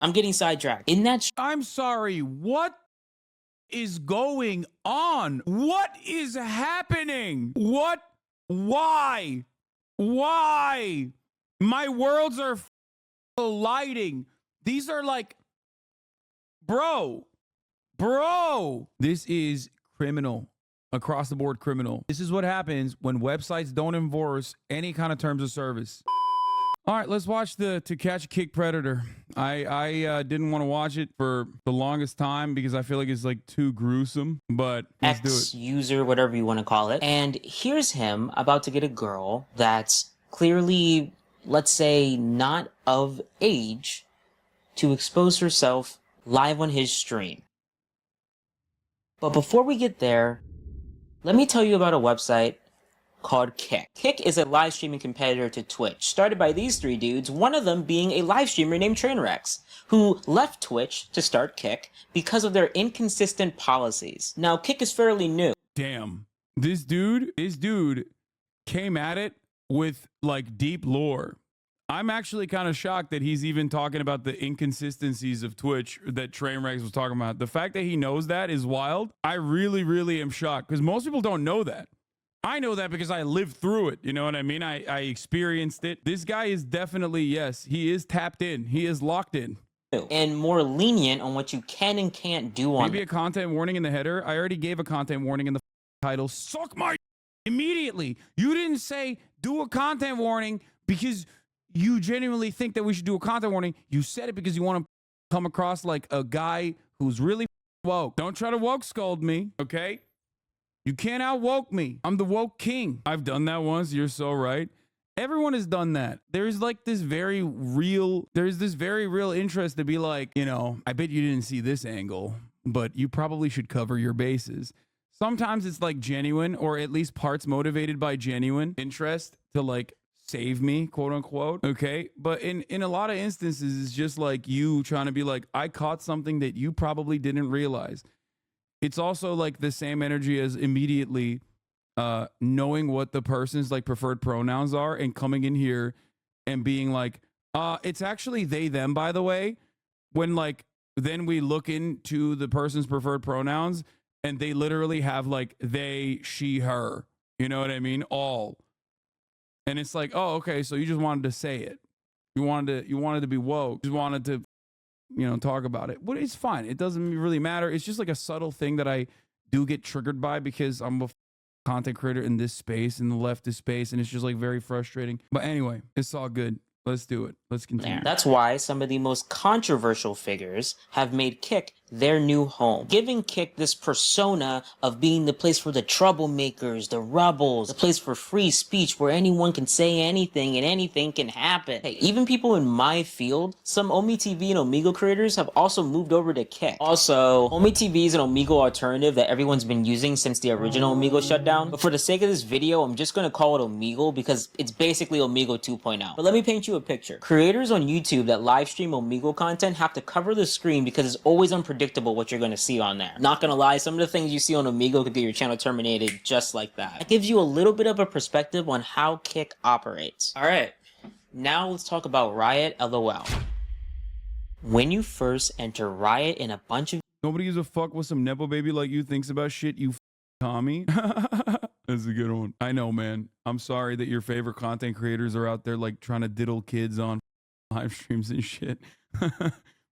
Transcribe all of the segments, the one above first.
I'm getting sidetracked. In that I'm sorry, what is going on? What is happening? What? Why? Why? My worlds are colliding. These are like, bro, this is criminal. Across the board criminal. This is what happens when websites don't enforce any kind of terms of service. All right, let's watch the To Catch a Kick Predator. I didn't want to watch it for the longest time because I feel like it's like too gruesome, but let's do it. User, whatever you want to call it. And here's him about to get a girl that's clearly, let's say, not of age to expose herself live on his stream. But before we get there, let me tell you about a website called Kick. Kick is a live streaming competitor to Twitch, started by these three dudes, one of them being a live streamer named Trainwrecks, who left Twitch to start Kick because of their inconsistent policies. Now, Kick is fairly new. Damn. This dude came at it with like deep lore. I'm actually kind of shocked that he's even talking about the inconsistencies of Twitch that Trainwrecks was talking about. The fact that he knows that is wild. I really, really am shocked because most people don't know that. I know that because I lived through it. You know what I mean? I experienced it. This guy is definitely, yes, he is tapped in. He is locked in. And more lenient on what you can and can't do on Maybe a content warning in the header. I already gave a content warning in the title. Suck my immediately. You didn't say do a content warning because you genuinely think that we should do a content warning. You said it because you want to come across like a guy who's really woke. Don't try to woke scold me, okay? You can't out woke me. I'm the woke king. I've done that once. You're so right. Everyone has done that. There's like this very real interest to be like, you know, I bet you didn't see this angle, but you probably should cover your bases. Sometimes it's like genuine, or at least parts motivated by genuine interest to like save me, quote unquote. Okay. But in a lot of instances, it's just like you trying to be like, I caught something that you probably didn't realize. It's also like the same energy as immediately knowing what the person's like preferred pronouns are and coming in here and being like, it's actually they, them, by the way, when like, then we look into the person's preferred pronouns and they literally have like they, she, her, you know what I mean? All. And it's like, oh, okay. So you just wanted to say it. You wanted to be woke. You just wanted to, you know, talk about it. But it's fine. It doesn't really matter. It's just like a subtle thing that I do get triggered by because I'm a content creator in this space, in the leftist space, and it's just like very frustrating. But anyway, it's all good. Let's do it. Let's continue. That's why some of the most controversial figures have made Kick their new home, giving Kick this persona of being the place for the troublemakers, the rebels, the place for free speech where anyone can say anything and anything can happen. Hey, even people in my field, some OmiTV and Omegle creators have also moved over to Kick. Also, OmiTV is an Omegle alternative that everyone's been using since the original Omegle shutdown. But for the sake of this video, I'm just going to call it Omegle because it's basically Omegle 2.0. But let me paint you a picture. Creators on YouTube that live stream Omegle content have to cover the screen because it's always unpredictable what you're going to see on there. Not gonna lie, some of the things you see on Omegle could get your channel terminated just like that. It gives you a little bit of a perspective on how Kick operates. Alright, now let's talk about Riot LOL. When you first enter Riot in a bunch of... Nobody gives a fuck what some Nepo baby like you thinks about shit, you Tommy. That's a good one. I know, man. I'm sorry that your favorite content creators are out there like trying to diddle kids on live streams and shit.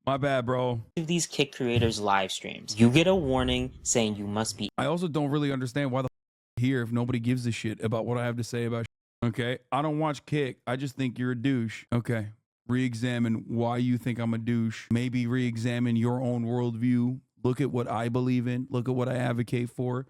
My bad, bro. These Kick creators' live streams, you get a warning saying you must be... I also don't really understand why the here if nobody gives a shit about what I have to say about shit. Okay? I don't watch Kick. I just think you're a douche. Okay. Re-examine why you think I'm a douche. Maybe re-examine your own worldview. Look at what I believe in. Look at what I advocate for.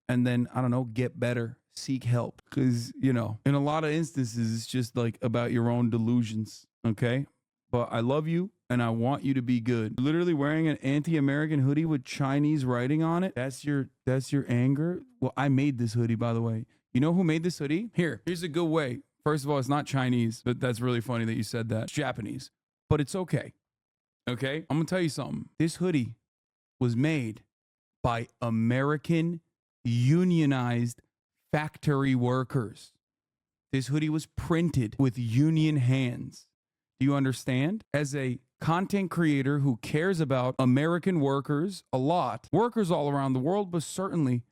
And then, I don't know, get better. Seek help. Because, you know, in a lot of instances, it's just like about your own delusions. Okay? But I love you and I want you to be good. Literally wearing an anti-American hoodie with Chinese writing on it. That's your anger? Well, I made this hoodie, by the way. You know who made this hoodie? Here's a good way. First of all, it's not Chinese, but that's really funny that you said that. It's Japanese, but it's okay. Okay? I'm gonna tell you something. This hoodie was made by American unionized factory workers. This hoodie was printed with union hands. Do you understand? As a content creator who cares about American workers a lot, workers all around the world, but certainly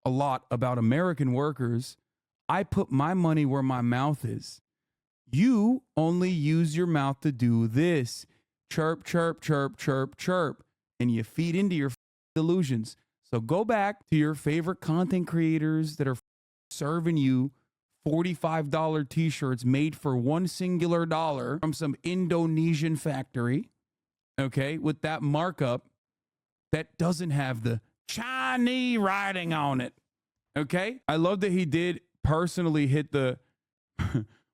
a lot about American workers, I put my money where my mouth is. You only use your mouth to do this. Chirp, chirp, chirp, chirp, chirp. And you feed into your delusions. So go back to your favorite content creators that are serving you $45 t-shirts made for one singular dollar from some Indonesian factory, okay, with that markup that doesn't have the Chinese writing on it, okay? I love that he did personally hit the,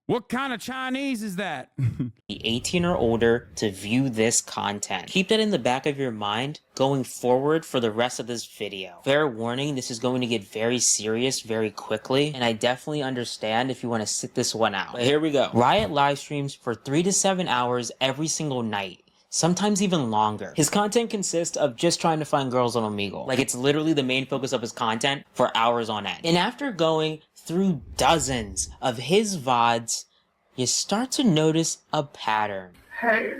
what kind of Chinese is that? 18 or older to view this content. Keep that in the back of your mind going forward for the rest of this video. Fair warning, this is going to get very serious very quickly, and I definitely understand if you want to sit this one out. But here we go. Riot live streams for 3 to 7 hours every single night. Sometimes even longer. His content consists of just trying to find girls on Omegle. Like, it's literally the main focus of his content for hours on end. And after going through dozens of his VODs, you start to notice a pattern. Hey.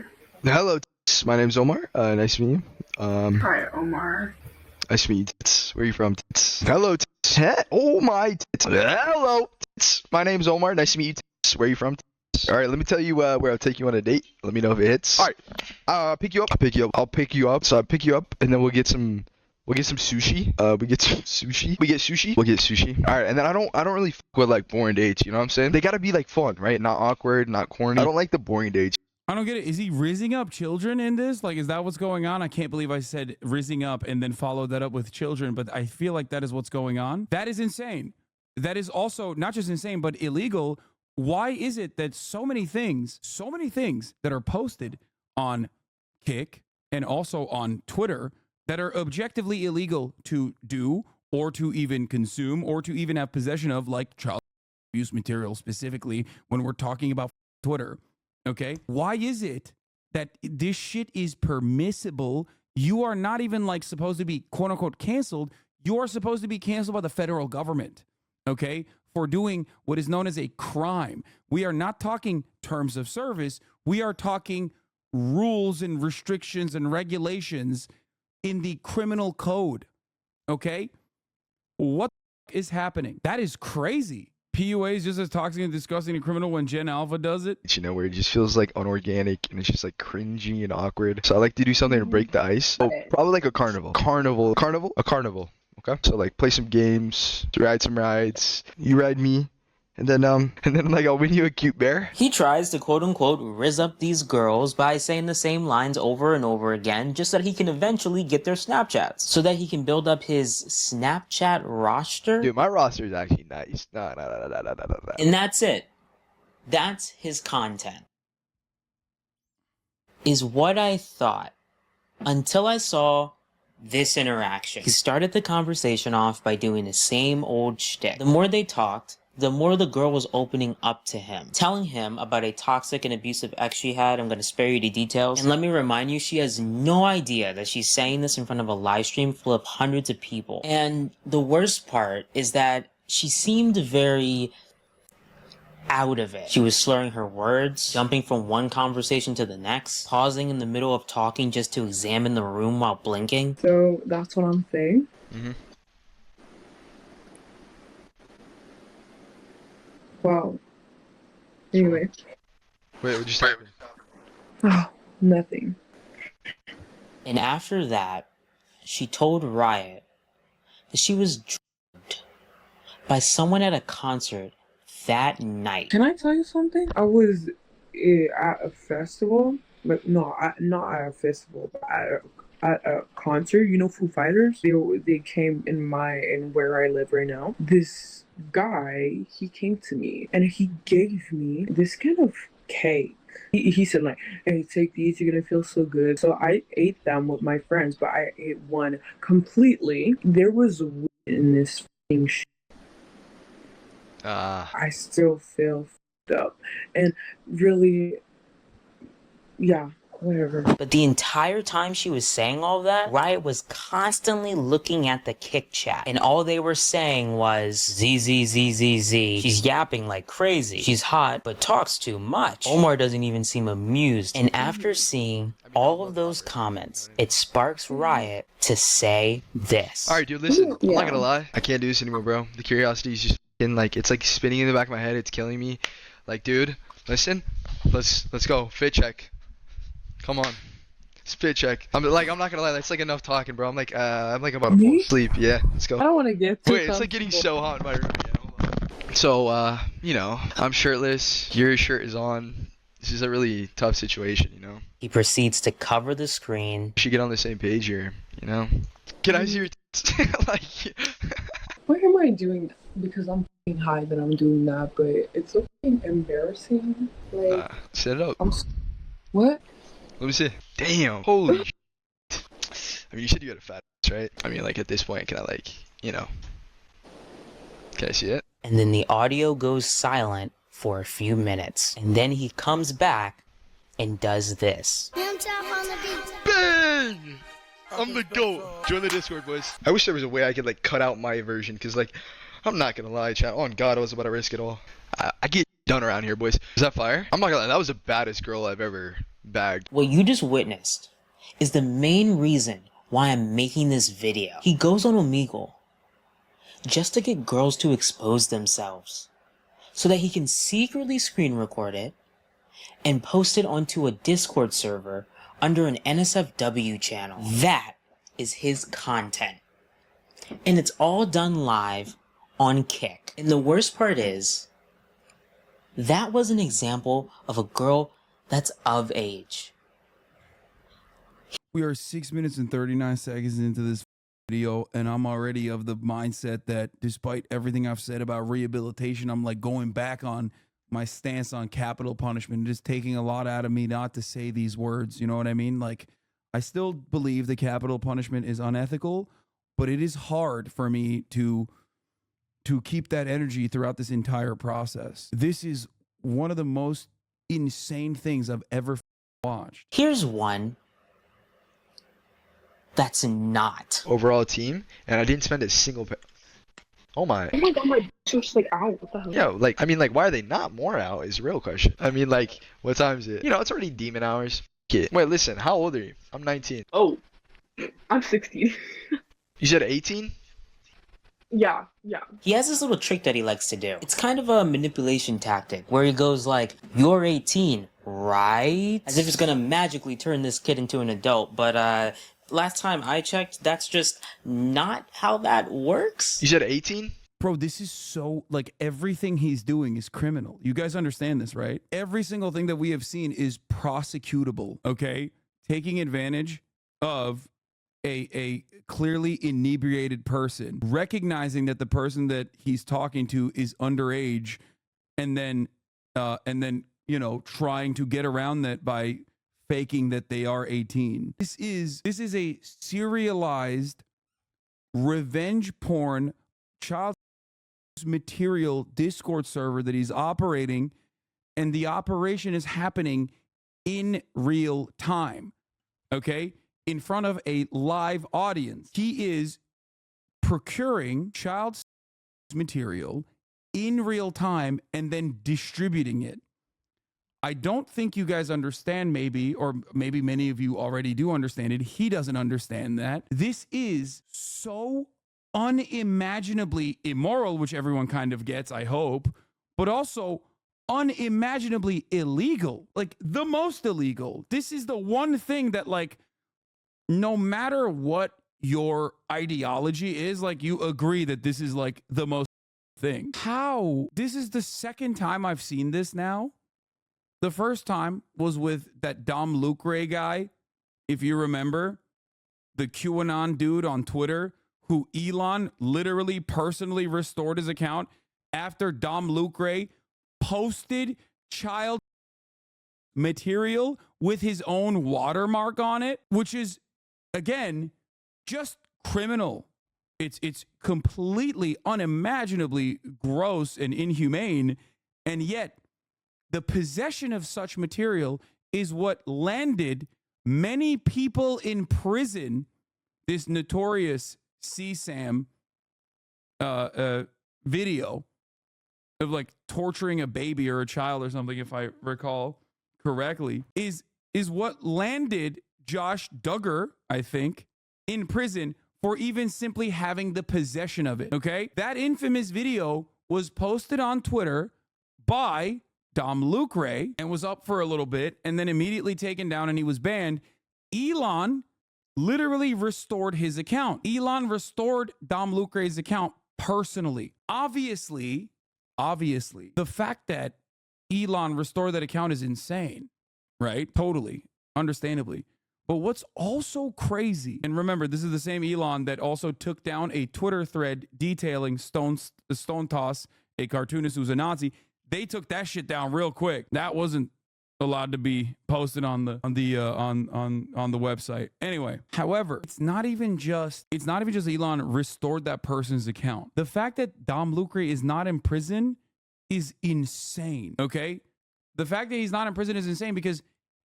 Hello, my name's Omar. Nice to meet you. Hi, Omar. Nice to meet you, tits. Where are you from, tits? Hello, tits. Oh my tits. Hello, tits. My name's Omar. Nice to meet you, tits. Where are you from, tits? All right, let me tell you where I'll take you on a date. Let me know if it hits. All right, I'll pick you up. I'll pick you up. So I'll pick you up, and then we'll get some sushi. We get some sushi. We get sushi. We'll get sushi. All right, and then I don't really fuck with like boring dates. You know what I'm saying? They gotta be like fun, right? Not awkward, not corny. I don't like the boring dates. I don't get it. Is he rizzing up children in this? Like, is that what's going on? I can't believe I said rizzing up and then followed that up with children, but I feel like that is what's going on. That is insane. That is also not just insane, but illegal. Why is it that so many things that are posted on Kick and also on Twitter that are objectively illegal to do or to even consume or to even have possession of, like child abuse material specifically when we're talking about Twitter, okay? Why is it that this shit is permissible? You are not even like supposed to be quote unquote canceled. You are supposed to be canceled by the federal government, okay? For doing what is known as a crime. We are not talking terms of service. We are talking rules and restrictions and regulations in the criminal code. Okay? What is happening? That is crazy. PUA is just as toxic and disgusting and criminal when Gen Alpha does it. You know, where it just feels like unorganic and it's just like cringy and awkward. So I like to do something to break the ice. Oh, probably like a carnival. A carnival. Okay, so like play some games, ride some rides. You ride me, and then like I'll win you a cute bear. He tries to quote unquote rizz up these girls by saying the same lines over and over again just so that he can eventually get their Snapchats. So that he can build up his Snapchat roster. Dude, my roster is actually nice. No. And that's it. That's his content. Is what I thought. Until I saw this interaction. He started the conversation off by doing the same old shtick. The more they talked, the more the girl was opening up to him, telling him about a toxic and abusive ex she had. I'm going to spare you the details. And let me remind you, she has no idea that she's saying this in front of a live stream full of hundreds of people. And the worst part is that she seemed very out of it. She was slurring her words, jumping from one conversation to the next, pausing in the middle of talking just to examine the room while blinking. So that's what I'm saying. Mm-hmm. Wow. Anyway. Wait, what'd you say? Oh, nothing. And after that, she told Riot that she was drugged by someone at a concert that night. Can I tell you something? I was at a festival, but no, not at a festival, but at a concert. You know, Foo Fighters. They came in where I live right now. This guy, he came to me and he gave me this kind of cake. He said like, "Hey, take these. You're gonna feel so good." So I ate them with my friends, but I ate one completely. There was weed in this thing. I still feel f***ed up, and really, yeah, whatever. But the entire time she was saying all that, Riot was constantly looking at the Kick chat. And all they were saying was, ZZZZZ. She's yapping like crazy. She's hot, but talks too much. Omar doesn't even seem amused. And after seeing all of those comments, it sparks Riot to say this. Alright, dude, listen. I'm not gonna lie. I can't do this anymore, bro. The curiosity is just like, it's like spinning in the back of my head. It's killing me. Like, dude, listen. Let's go. Fit check. Come on. Spit check. I'm not gonna lie, that's like enough talking, bro. I'm like about to fall asleep. Yeah, let's go. I don't want to get too Wait, it's like getting so hot in my room. Yeah, hold on. So, you know, I'm shirtless. Your shirt is on. This is a really tough situation, you know. He proceeds to cover the screen. We should get on the same page here, you know. Can I see your like? Why am I doing that? Because I'm f***ing high that I'm doing that, but it's so f***ing embarrassing. Like, set it up. What? Let me see. Damn. Holy shit. I mean, you said you had a fat ass, right? I mean, like, at this point, can I, like, you know. Can I see it? And then the audio goes silent for a few minutes. And then he comes back and does this. Bang! I'm the GOAT. Join the Discord, boys. I wish there was a way I could, like, cut out my version, because, like, I'm not gonna lie, chat. On God, I was about to risk it all. I get done around here, boys. Is that fire? I'm not gonna lie, that was the baddest girl I've ever bagged. What you just witnessed is the main reason why I'm making this video. He goes on Omegle just to get girls to expose themselves so that he can secretly screen record it and post it onto a Discord server under an NSFW channel. That is his content. And it's all done live on Kick. And the worst part is, that was an example of a girl that's of age. We are 6 minutes and 39 seconds into this video, and I'm already of the mindset that despite everything I've said about rehabilitation, I'm like going back on my stance on capital punishment, just taking a lot out of me not to say these words. You know what I mean? Like, I still believe the capital punishment is unethical, but it is hard for me to keep that energy throughout this entire process. This is one of the most insane things I've ever watched. Here's one that's not. Overall team, and I didn't spend a single Oh my God, my just like out. What the hell? Yo, like, I mean, like, why are they not more out is a real question. I mean, like, what time is it? You know, it's already demon hours. Wait, listen, how old are you? I'm 19. Oh, I'm 16. You said 18? Yeah. He has this little trick that he likes to do. It's kind of a manipulation tactic where he goes like, "You're 18, right?" As if it's gonna magically turn this kid into an adult, but last time I checked, that's just not how that works. You said 18? Bro, this is so, like, everything he's doing is criminal. You guys understand this, right? Every single thing that we have seen is prosecutable, okay? Taking advantage of a clearly inebriated person, recognizing that the person that he's talking to is underage, and then, you know, trying to get around that by faking that they are 18. This is a serialized revenge porn child material Discord server that he's operating, and the operation is happening in real time, okay, in front of a live audience. He is procuring child material in real time and then distributing it. I don't think you guys understand, maybe, or maybe many of you already do understand it. He doesn't understand that. This is so unimaginably immoral, which everyone kind of gets, I hope, but also unimaginably illegal, like the most illegal. This is the one thing that, like, no matter what your ideology is, like, you agree that this is like the most thing. How? This is the second time I've seen this now. The first time was with that Dom Lucre guy, if you remember, the QAnon dude on Twitter, who Elon literally personally restored his account after Dom Lucre posted child material with his own watermark on it, which is, again, just criminal. It's completely unimaginably gross and inhumane, and yet the possession of such material is what landed many people in prison. This notorious CSAM video of like torturing a baby or a child or something, if I recall correctly, is what landed Josh Duggar, I think, in prison for even simply having the possession of it. Okay, that infamous video was posted on Twitter by Dom Lucre and was up for a little bit and then immediately taken down and he was banned. Elon literally restored his account. Elon restored Dom Lucre's account personally. Obviously, the fact that Elon restored that account is insane, right? Totally, understandably. But what's also crazy, and remember, this is the same Elon that also took down a Twitter thread detailing Stone Toss, a cartoonist who's a Nazi. They took that shit down real quick. That wasn't allowed to be posted on the website. Anyway, however, it's not even just Elon restored that person's account. The fact that Dom Lucre is not in prison is insane. Okay, the fact that he's not in prison is insane because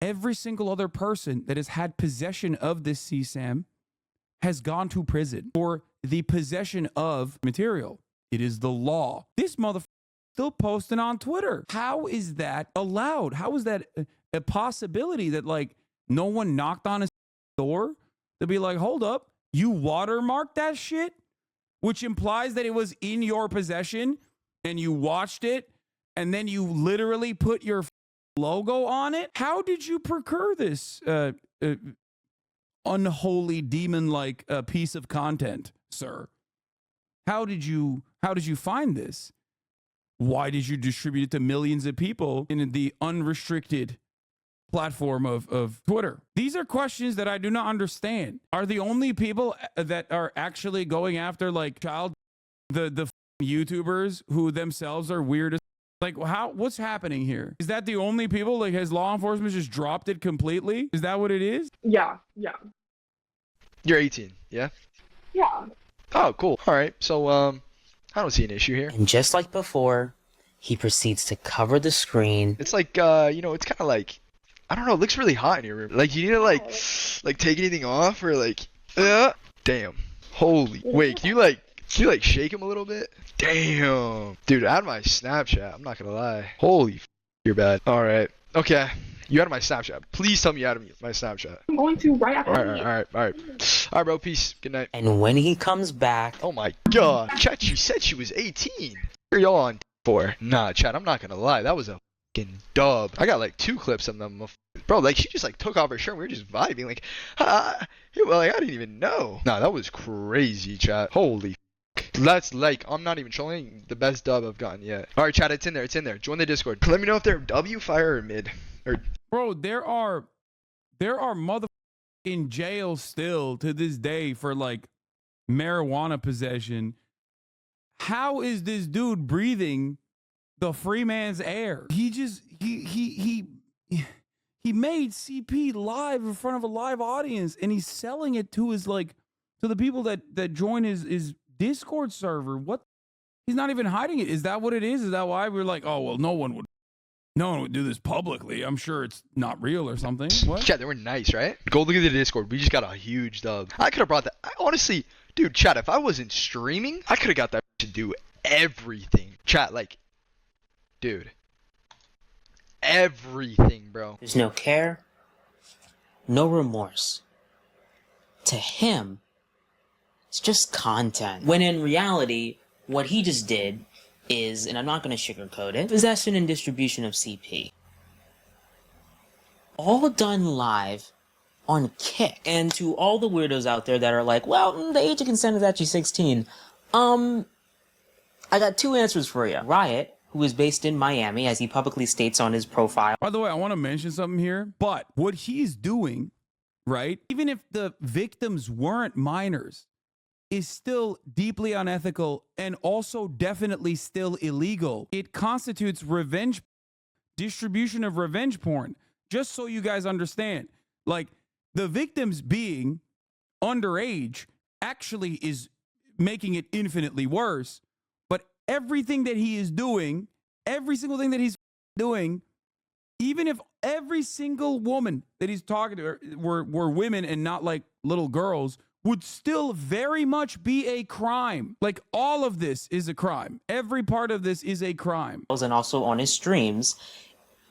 every single other person that has had possession of this CSAM has gone to prison for the possession of material. It is the law. This motherfucker still posting on Twitter. How is that allowed? How is that a possibility that like no one knocked on his door to be like, hold up, you watermarked that shit, which implies that it was in your possession and you watched it and then you literally put your logo on it? How did you procure this unholy demon-like piece of content, sir? How did you find this? Why did you distribute it to millions of people in the unrestricted platform of Twitter? These are questions that I do not understand. Are the only people that are actually going after like the YouTubers who themselves are weird as like what's happening here? Is that the only people? Like, has law enforcement just dropped it completely? Is that what it is? Yeah. You're 18, yeah? Yeah. Oh, cool. All right. So, I don't see an issue here. And just like before, he proceeds to cover the screen. It's like, it's kind of like, I don't know, it looks really hot in your room. Like, you need to, like take anything off or, like, damn. Holy. Wait, can you shake him a little bit? Damn. Dude, out of my Snapchat, I'm not gonna lie. Holy you're bad. All right. Okay. You out of my Snapchat. Please tell me you out of my Snapchat. I'm going to right after All right, bro. Peace. Good night. And when he comes back, Oh my god. Chat, she said she was 18. What are y'all on for? Nah, chat, I'm not gonna lie. That was a fucking dub. I got like 2 clips of them. Bro, like she just like took off her shirt and we were just vibing. Like, I didn't even know. Nah, that was crazy, chat. Holy That's like, I'm not even trolling, the best dub I've gotten yet. Alright, chat, it's in there. Join the Discord. Let me know if they're W, fire, or mid. Bro, there are motherfuckers in jail still to this day for like marijuana possession. How is this dude breathing the free man's air? He made CP live in front of a live audience and he's selling it to his to the people that join his Discord server. What? He's not even hiding it. Is that what it is? Is that why we're like, oh well, no one would do this publicly. I'm sure it's not real or something. What? Chat, they were nice, right? Go look at the Discord. We just got a huge dub. I could have brought that. Honestly, dude, chat, if I wasn't streaming, I could have got that to do everything. Chat, dude, everything, bro. there's no care, no remorse. To him, it's just content. When in reality, what he just did is, and I'm not going to sugarcoat it, possession and distribution of CP. All done live on Kick. And to all the weirdos out there that are like, well, the age of consent is actually 16. I got 2 answers for you. Riot, who is based in Miami, as he publicly states on his profile. By the way, I want to mention something here, but what he's doing, right, even if the victims weren't minors, is still deeply unethical and also definitely still illegal. It constitutes distribution of revenge porn. Just so you guys understand, the victims being underage actually is making it infinitely worse. But everything that he is doing, every single thing that he's doing even if every single woman that he's talking to were women and not like little girls, would still very much be a crime. Like, all of this is a crime. Every part of this is a crime. And also on his streams,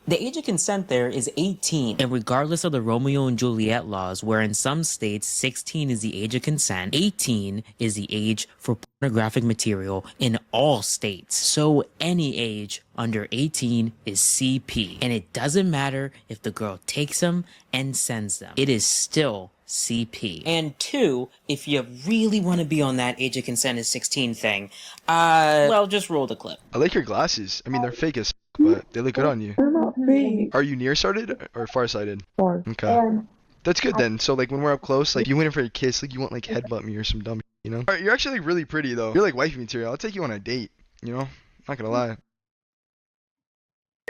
the age of consent there is 18. And regardless of the Romeo and Juliet laws, where in some states 16 is the age of consent, 18 is the age for pornographic material in all states. So any age under 18 is CP. And it doesn't matter if the girl takes them and sends them. It is still CP. And 2, if you really want to be on that age of consent is 16 thing, well, just roll the clip. I like your glasses. I mean, they're fake as but they look good on you. They're not fake. Are you nearsighted or farsighted? Far. Okay. That's good then. So like when we're up close, like you went in for a kiss, like you want like headbutt me or some dumb, you know? Alright, you're actually like really pretty though. You're like wifey material. I'll take you on a date, you know? Not gonna lie.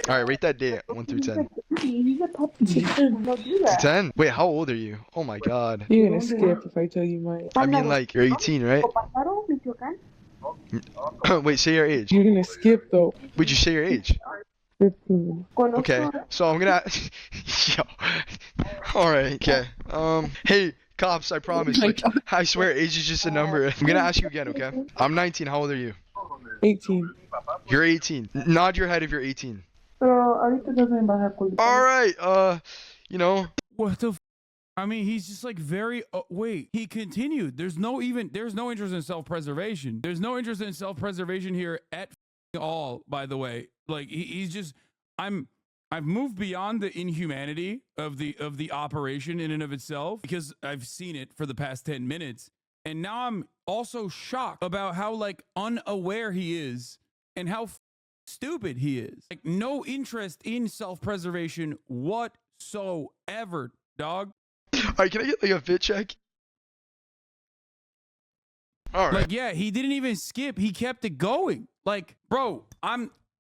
Alright, rate that date 1 through 10. He's a puppy. Don't do that. 10? Wait, how old are you? Oh my god. You're gonna skip if I tell you my. I mean like you're 18, right? Wait, say your age. You're gonna skip though. Would you say your age? 15. Okay, so I'm gonna yo. Alright, okay. Hey, cops, I promise. Like, I swear age is just a number. I'm gonna ask you again, okay? I'm 19, how old are you? 18. You're 18. Nod your head if you're 18. Alright, you know. What the I mean, he's just like very, wait, he continued. There's no interest in self-preservation. There's no interest in self-preservation here at all, by the way. Like, he's just, I've moved beyond the inhumanity of the operation in and of itself because I've seen it for the past 10 minutes. And now I'm also shocked about how like unaware he is and how stupid he is. Like, no interest in self-preservation whatsoever, dog. Alright, can I get like a fit check? Alright. Like, yeah, he didn't even skip. He kept it going. Like, bro,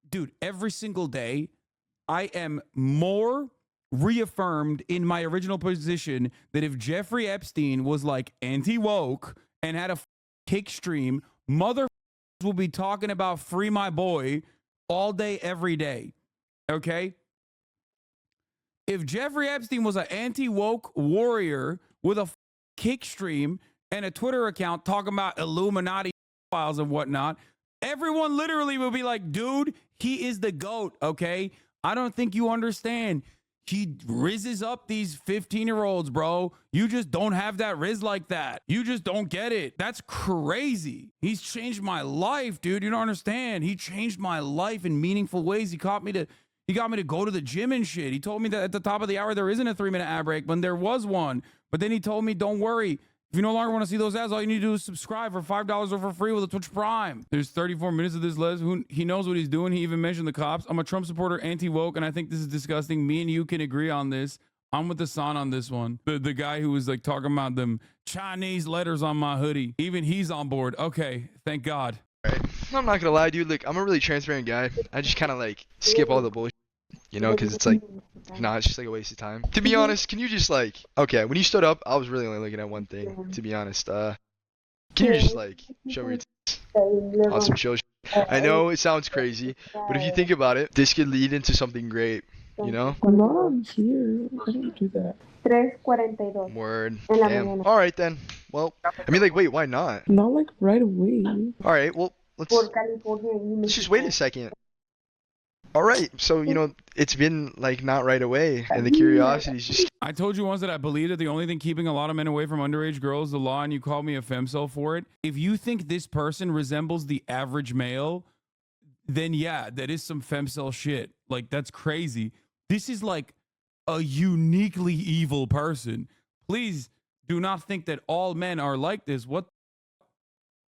dude, every single day, I am more reaffirmed in my original position that if Jeffrey Epstein was like anti-woke and had a kick stream, mother will be talking about free my boy all day, every day. Okay? If Jeffrey Epstein was an anti-woke warrior with a kick stream and a Twitter account talking about Illuminati files and whatnot, everyone literally would be like, dude, he is the GOAT, okay? I don't think you understand. He rizzes up these 15-year-olds, bro. You just don't have that riz like that. You just don't get it. That's crazy. He's changed my life, dude. You don't understand. He changed my life in meaningful ways. He got me to go to the gym and shit. He told me that at the top of the hour there isn't a 3-minute ad break, but there was one. But then he told me, don't worry. If you no longer want to see those ads, all you need to do is subscribe for $5 or for free with a Twitch Prime. There's 34 minutes of this list. He knows what he's doing. He even mentioned the cops. I'm a Trump supporter, anti-woke, and I think this is disgusting. Me and you can agree on this. I'm with Hasan on this one. The guy who was like talking about them Chinese letters on my hoodie. Even he's on board. Okay, thank God. Alright. I'm not gonna lie, dude. Like, I'm a really transparent guy. I just kind of like skip all the bullshit, you know, because it's like, nah, it's just like a waste of time. To be honest, can you just like, okay, when you stood up, I was really only looking at one thing, to be honest. Can you just like show me your tits on some chill shit? I know it sounds crazy, but if you think about it, this could lead into something great, you know? I'm not on here. I don't do that. 3:42. Word. Damn. Alright then. Well, I mean, like, wait, why not? Not like right away. Alright, well, let's just wait a second. Alright, so, you know, it's been, like, not right away, and the curiosity's just... I told you once that I believe that the only thing keeping a lot of men away from underage girls is the law, and you called me a femcel for it. If you think this person resembles the average male, then yeah, that is some femcel shit. Like, that's crazy. This is, like, a uniquely evil person. Please do not think that all men are like this. What?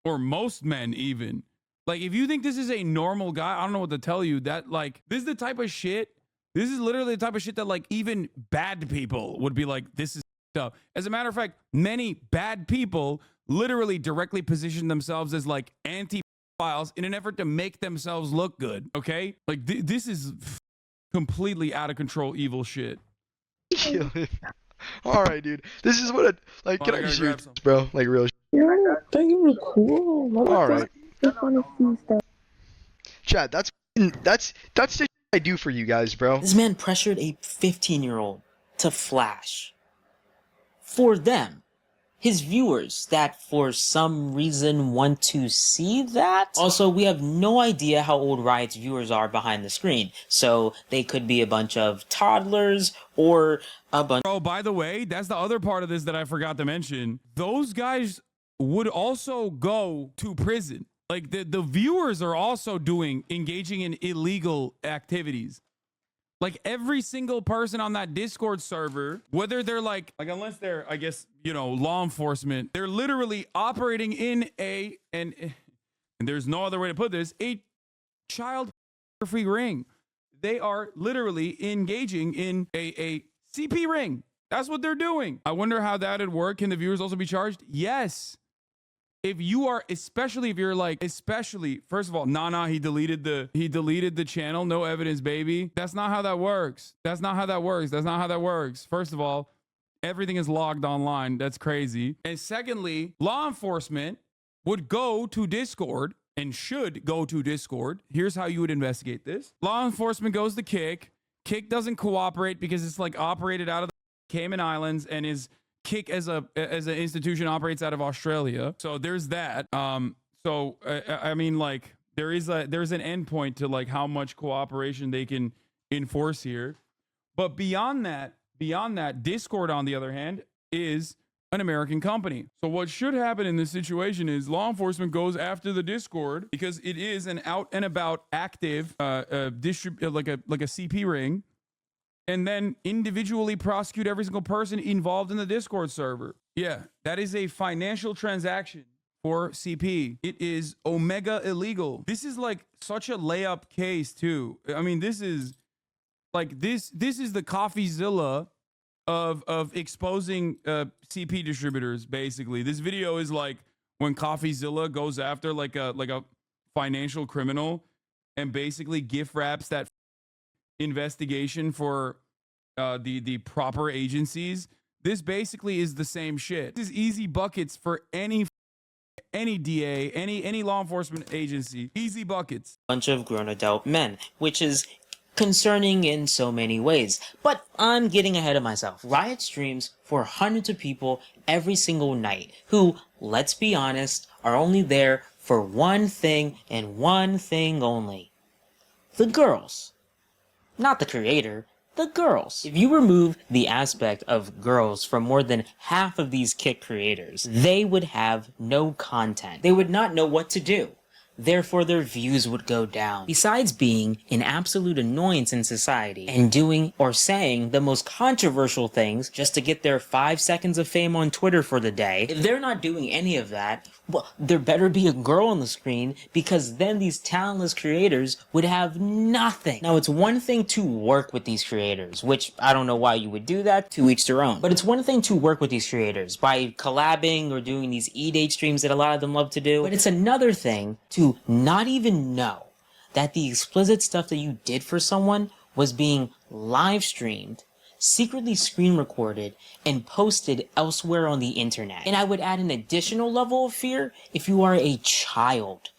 Or most men, even. Like, if you think this is a normal guy, I don't know what to tell you. That, like, this is the type of shit. This is literally the type of shit that, like, even bad people would be like, this is stuff. As a matter of fact, many bad people literally directly position themselves as, like, anti-files in an effort to make themselves look good, okay? Like, this is completely out of control evil shit. Alright, dude. This is what it, like, can I just hear this, bro? Like, real shit. Yeah, I think you were cool. Alright. Just want to see stuff. Chad, that's the I do for you guys, bro? This man pressured a 15-year-old to flash for them, his viewers, that for some reason want to see that. Also, we have no idea how old Riot's viewers are behind the screen, so they could be a bunch of toddlers or a bunch. Oh, by the way, that's the other part of this that I forgot to mention. Those guys would also go to prison. Like the viewers are also engaging in illegal activities. Like every single person on that Discord server, whether they're like unless they're, I guess, you know, law enforcement, they're literally operating in and there's no other way to put this, a child free ring. They are literally engaging in a CP ring. That's what they're doing. I wonder how that would work. Can the viewers also be charged? Yes. If you are, especially if you're like, first of all, he deleted the channel. No evidence, baby. That's not how that works. That's not how that works. That's not how that works. First of all, everything is logged online. That's crazy. And secondly, law enforcement would go to Discord and should go to Discord. Here's how you would investigate this. Law enforcement goes to Kick. Kick doesn't cooperate because it's like operated out of the Cayman Islands, and is Kick as an institution operates out of Australia. So there's that. I mean, like there's an endpoint to like how much cooperation they can enforce here. But beyond that, Discord, on the other hand, is an American company. So what should happen in this situation is law enforcement goes after the Discord because it is an out and about active like a CP ring, and then individually prosecute every single person involved in the Discord server. Yeah, that is a financial transaction for CP. It is omega illegal. This is like such a layup case too. I mean, this is like this is the CoffeeZilla of exposing CP distributors. Basically, this video is like when CoffeeZilla goes after like a financial criminal and basically gift wraps that investigation for the proper agencies. This basically is the same shit. This is easy buckets for any DA, any law enforcement agency. Easy buckets. Bunch of grown adult men, which is concerning in so many ways. But I'm getting ahead of myself. Riot streams for hundreds of people every single night who, let's be honest, are only there for one thing and one thing only. The girls. Not the creator, the girls. If you remove the aspect of girls from more than half of these Kick creators, they would have no content. They would not know what to do. Therefore, their views would go down. Besides being an absolute annoyance in society and doing or saying the most controversial things just to get their 5 seconds of fame on Twitter for the day, if they're not doing any of that, well, there better be a girl on the screen, because then these talentless creators would have nothing. Now, it's one thing to work with these creators, which I don't know why you would do that, to each their own. But it's one thing to work with these creators by collabing or doing these E-Date streams that a lot of them love to do. But it's another thing to not even know that the explicit stuff that you did for someone was being live streamed, secretly screen recorded, and posted elsewhere on the internet. And I would add an additional level of fear if you are a child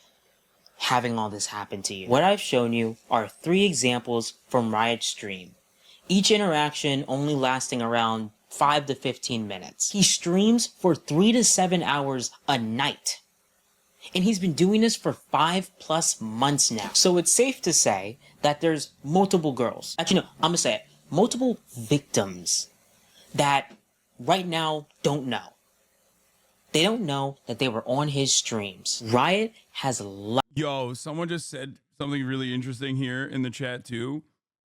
having all this happen to you. What I've shown you are 3 examples from Riot's stream, each interaction only lasting around 5 to 15 minutes. He streams for 3 to 7 hours a night. And he's been doing this for 5+ months now. So it's safe to say that there's multiple girls. Actually, no, I'm gonna say it. Multiple victims that right now don't know. They don't know that they were on his streams. Riot has Yo, someone just said something really interesting here in the chat too.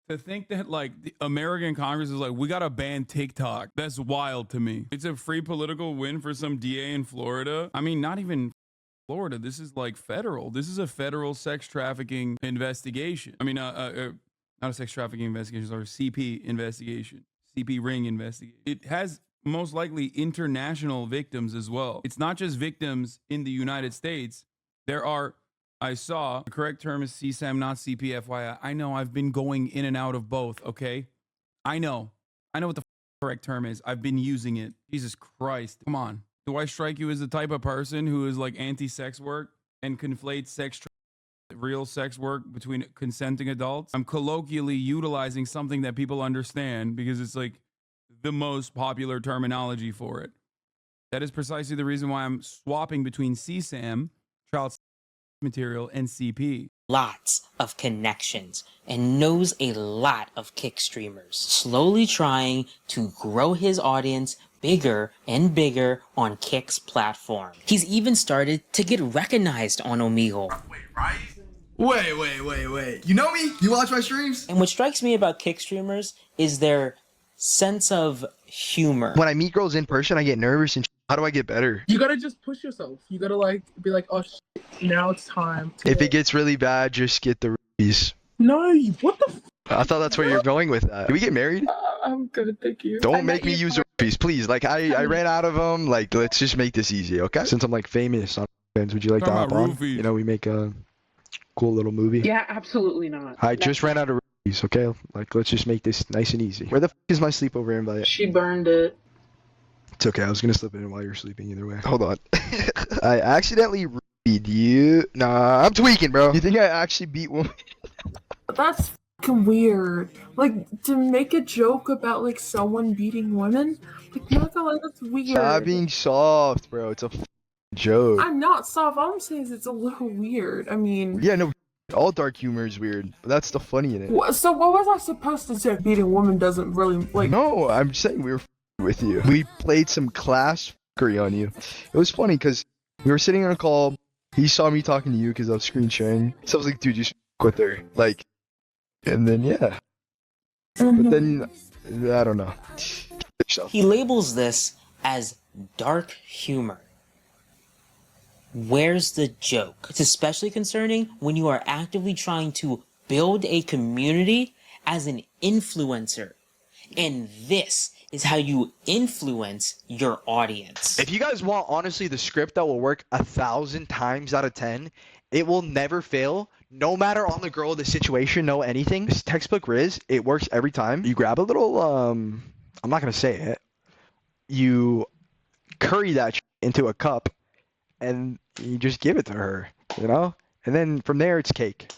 To think that like the American Congress is like, we gotta ban TikTok. That's wild to me. It's a free political win for some DA in Florida. I mean, not even Florida. This is like federal. This is a federal sex trafficking investigation. I mean, not a sex trafficking investigation, or CP investigation, CP ring investigation. It has most likely international victims as well. It's not just victims in the United States. There are, I saw, the correct term is CSAM, not CP, FYI. I know I've been going in and out of both, okay? I know what the correct term is. I've been using it. Jesus Christ. Come on. Do I strike you as the type of person who is like anti-sex work and conflates sex real sex work between consenting adults. I'm colloquially utilizing something that people understand because it's like the most popular terminology for it. That is precisely the reason why I'm swapping between CSAM, child material, and CP. Lots of connections and knows a lot of Kick streamers, slowly trying to grow his audience bigger and bigger on Kick's platform. He's even started to get recognized on Omegle. Wait. You know me? You watch my streams? And what strikes me about Kick streamers is their sense of humor. When I meet girls in person, I get nervous and how do I get better? You gotta just push yourself. You gotta like be like, oh shit, now it's time. If it gets really bad, just get the rubies. No, what the I thought that's where you're going with that. Can we get married? I'm good, thank you. Don't make me use the rubies, please. Like, I ran out of them. Like, let's just make this easy, okay? Since I'm, like, famous on fans, would you like to hop on? You know, we make a cool little movie. Yeah, absolutely not. I just ran out of rubies, okay? Like, let's just make this nice and easy. Where the f is my sleepover invite? She burned it. It's okay, I was gonna slip it in while you're sleeping either way. Hold on. I accidentally rubied you. Nah, I'm tweaking, bro. You think I actually beat woman? That's fucking weird. Like, to make a joke about, like, someone beating women? Like, not gonna lie, that's weird. Stop being soft, bro. It's a joke. I'm not soft. All I'm saying is it's a little weird. I mean... Yeah, no, all dark humor is weird, but that's the funny in it. So what was I supposed to say? Beating a woman doesn't really, like... No, I'm saying we were with you. We played some class fuckery on you. It was funny because we were sitting on a call. He saw me talking to you because I was screen sharing. So I was like, dude, you should with her. Like, and then, yeah. But then, I don't know. He labels this as dark humor. Where's the joke? It's especially concerning when you are actively trying to build a community as an influencer. And this is how you influence your audience. If you guys want, honestly, the script that will work 1,000 times out of 10, it will never fail. No matter on the girl, the situation, no anything. This textbook Riz, it works every time. You grab a little, I'm not going to say it. You curry that into a cup, and you just give it to her, you know? And then from there, it's cake.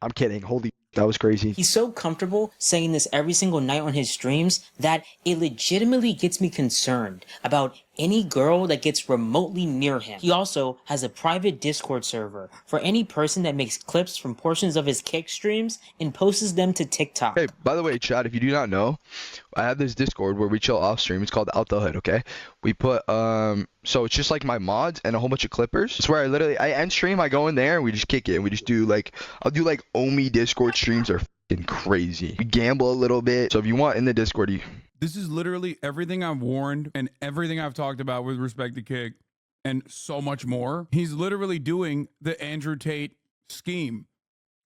I'm kidding. Holy, that was crazy. He's so comfortable saying this every single night on his streams that it legitimately gets me concerned about any girl that gets remotely near him. He also has a private Discord server for any person that makes clips from portions of his Kick streams and posts them to TikTok. Hey, by the way, Chad, if you do not know, I have this Discord where we chill off stream. It's called Out the Hood, okay? We put, so it's just like my mods and a whole bunch of clippers. It's where I end stream, I go in there, and we just kick it. And we just do, like, I'll do, like, Omi Discord streams are f***ing crazy. We gamble a little bit. So if you want in the Discord, This is literally everything I've warned and everything I've talked about with respect to Kick and so much more. He's literally doing the Andrew Tate scheme.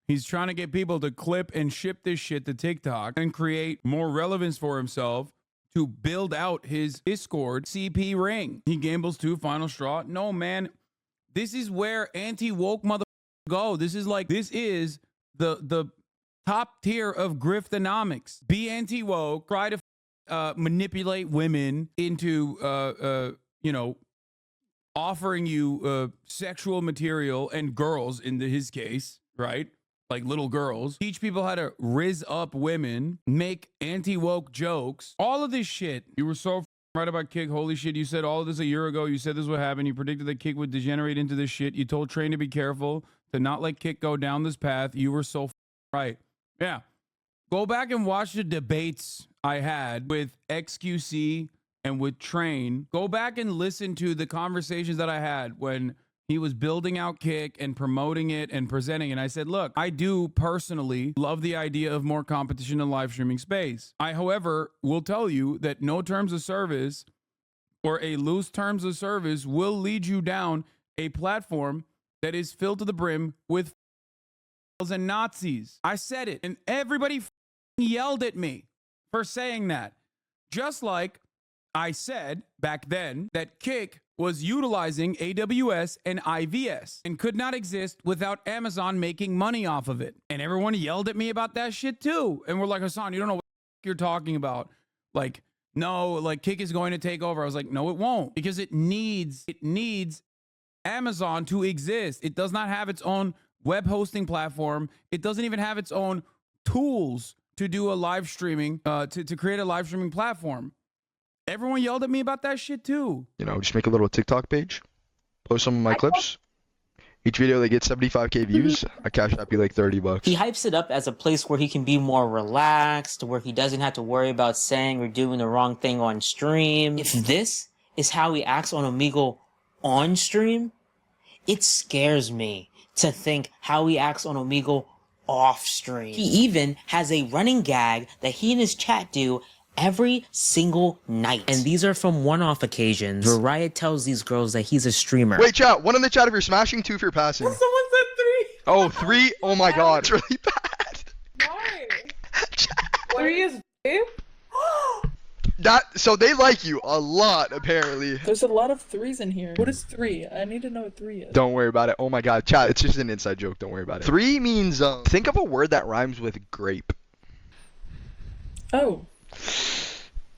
He's trying to get people to clip and ship this shit to TikTok and create more relevance for himself to build out his Discord CP ring. He gambles too, final straw. No, man, this is where anti-woke motherfuckers go. This is the top tier of griftonomics. Be anti-woke, try to manipulate women into, offering you sexual material, and girls in his case, right? Like little girls. Teach people how to rizz up women, make anti-woke jokes. All of this shit. You were so right about Kick. Holy shit, you said all of this a year ago. You said this would happen. You predicted that Kick would degenerate into this shit. You told Train to be careful, to not let Kick go down this path. You were so right. Yeah. Go back and watch the debates I had with XQC and with Train. Go back and listen to the conversations that I had when he was building out Kick and promoting it and presenting. And I said, look, I do personally love the idea of more competition in live streaming space. I, however, will tell you that no terms of service or a loose terms of service will lead you down a platform that is filled to the brim with and Nazis. I said it, and everybody yelled at me for saying that. Just like I said back then that Kick was utilizing AWS and IVS and could not exist without Amazon making money off of it. And everyone yelled at me about that shit too. And we're like, Hasan, you don't know what you're talking about. Like, no, like Kick is going to take over. I was like, no, it won't, because it needs Amazon to exist. It does not have its own web hosting platform. It doesn't even have its own tools to do a live streaming, to create a live streaming platform. Everyone yelled at me about that shit too. You know, just make a little TikTok page, post some of my clips. Each video they get 75k views. I cash out you like $30. He hypes it up as a place where he can be more relaxed, where he doesn't have to worry about saying or doing the wrong thing on stream. If this is how he acts on Omegle on stream, it scares me to think how he acts on Omegle off stream. He even has a running gag that he and his chat do every single night. And these are from one-off occasions where Riot tells these girls that he's a streamer. Wait, chat. One in the chat if you're smashing, 2 if you're passing. Someone said 3. Oh, 3? Oh my god. It's really bad. Why? 3 is Dave? So they like you a lot, apparently. There's a lot of 3s in here. What is 3? I need to know what 3 is. Don't worry about it. Oh my god, chat. It's just an inside joke. Don't worry about it. 3 means, think of a word that rhymes with grape. Oh.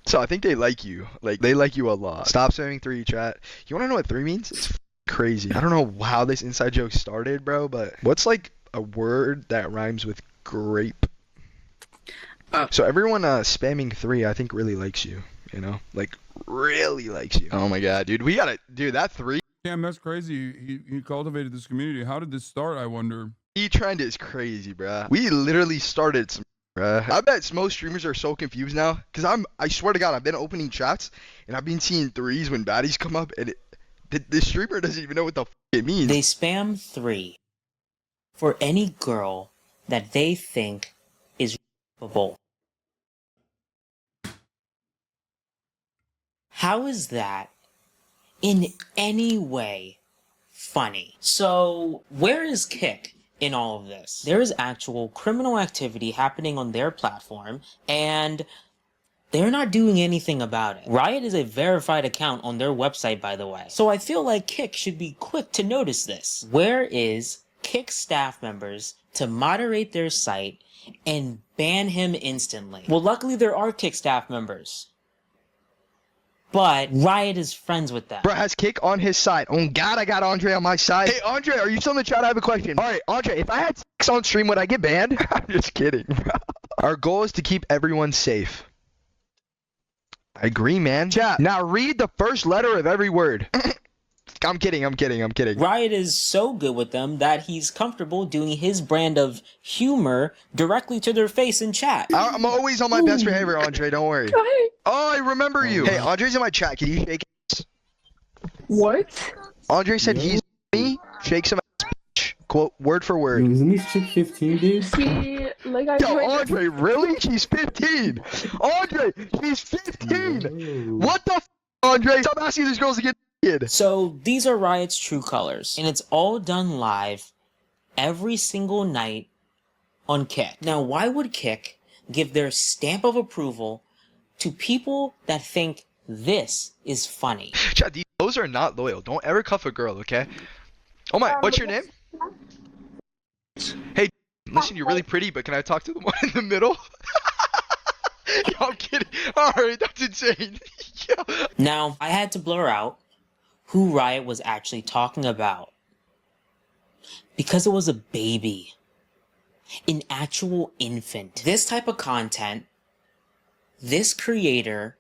So I think they like you. Like, they like you a lot. Stop saying 3, chat. You wanna know what 3 means? It's crazy. I don't know how this inside joke started, bro, but what's like a word that rhymes with grape? So everyone spamming 3, I think really likes you, you know? Like, really likes you. Oh my god, dude. We gotta, dude, that 3 Damn, that's crazy. He cultivated this community. How did this start, I wonder? trend is crazy, bruh. We literally started some, bruh. I bet most streamers are so confused now, because I swear to god, I've been opening chats, and I've been seeing 3s when baddies come up, and the streamer doesn't even know what the f it means. They spam 3 for any girl that they think is r***able. How is that in any way funny? So, where is Kick in all of this? There is actual criminal activity happening on their platform, and they're not doing anything about it. Riot is a verified account on their website, by the way. So I feel like Kick should be quick to notice this. Where is Kick staff members to moderate their site and ban him instantly? Well, luckily there are Kick staff members, but Riot is friends with them. Bro, has Kick on his side. Oh god, I got Andre on my side. Hey, Andre, are you still in the chat? I have a question. Alright, Andre, if I had sex on stream, would I get banned? I'm just kidding, bro. Our goal is to keep everyone safe. I agree, man. Chat, now read the first letter of every word. I'm kidding. Riot is so good with them that he's comfortable doing his brand of humor directly to their face in chat. I'm always on my best behavior, Andre. Don't worry. Oh, I remember you. Hey, Andre's in my chat. Can you shake ass? What? Andre said he's me. Shake some ass. Quote word for word. Isn't this chick 15, dude? See, like I Yo, joined Andre, really? She's 15. Andre, she's 15. What the f, Andre? Stop asking these girls to get kid. So these are Riot's true colors, and it's all done live every single night on Kick. Now, why would Kick give their stamp of approval to people that think this is funny? Chat, those are not loyal. Don't ever cuff a girl, okay? Oh my, what's your name? Hey, listen, you're really pretty, but can I talk to the one in the middle? Yo, I'm kidding. Alright, that's insane. Yo. Now, I had to blur out who Riot was actually talking about, because it was a baby. An actual infant. This type of content, this creator,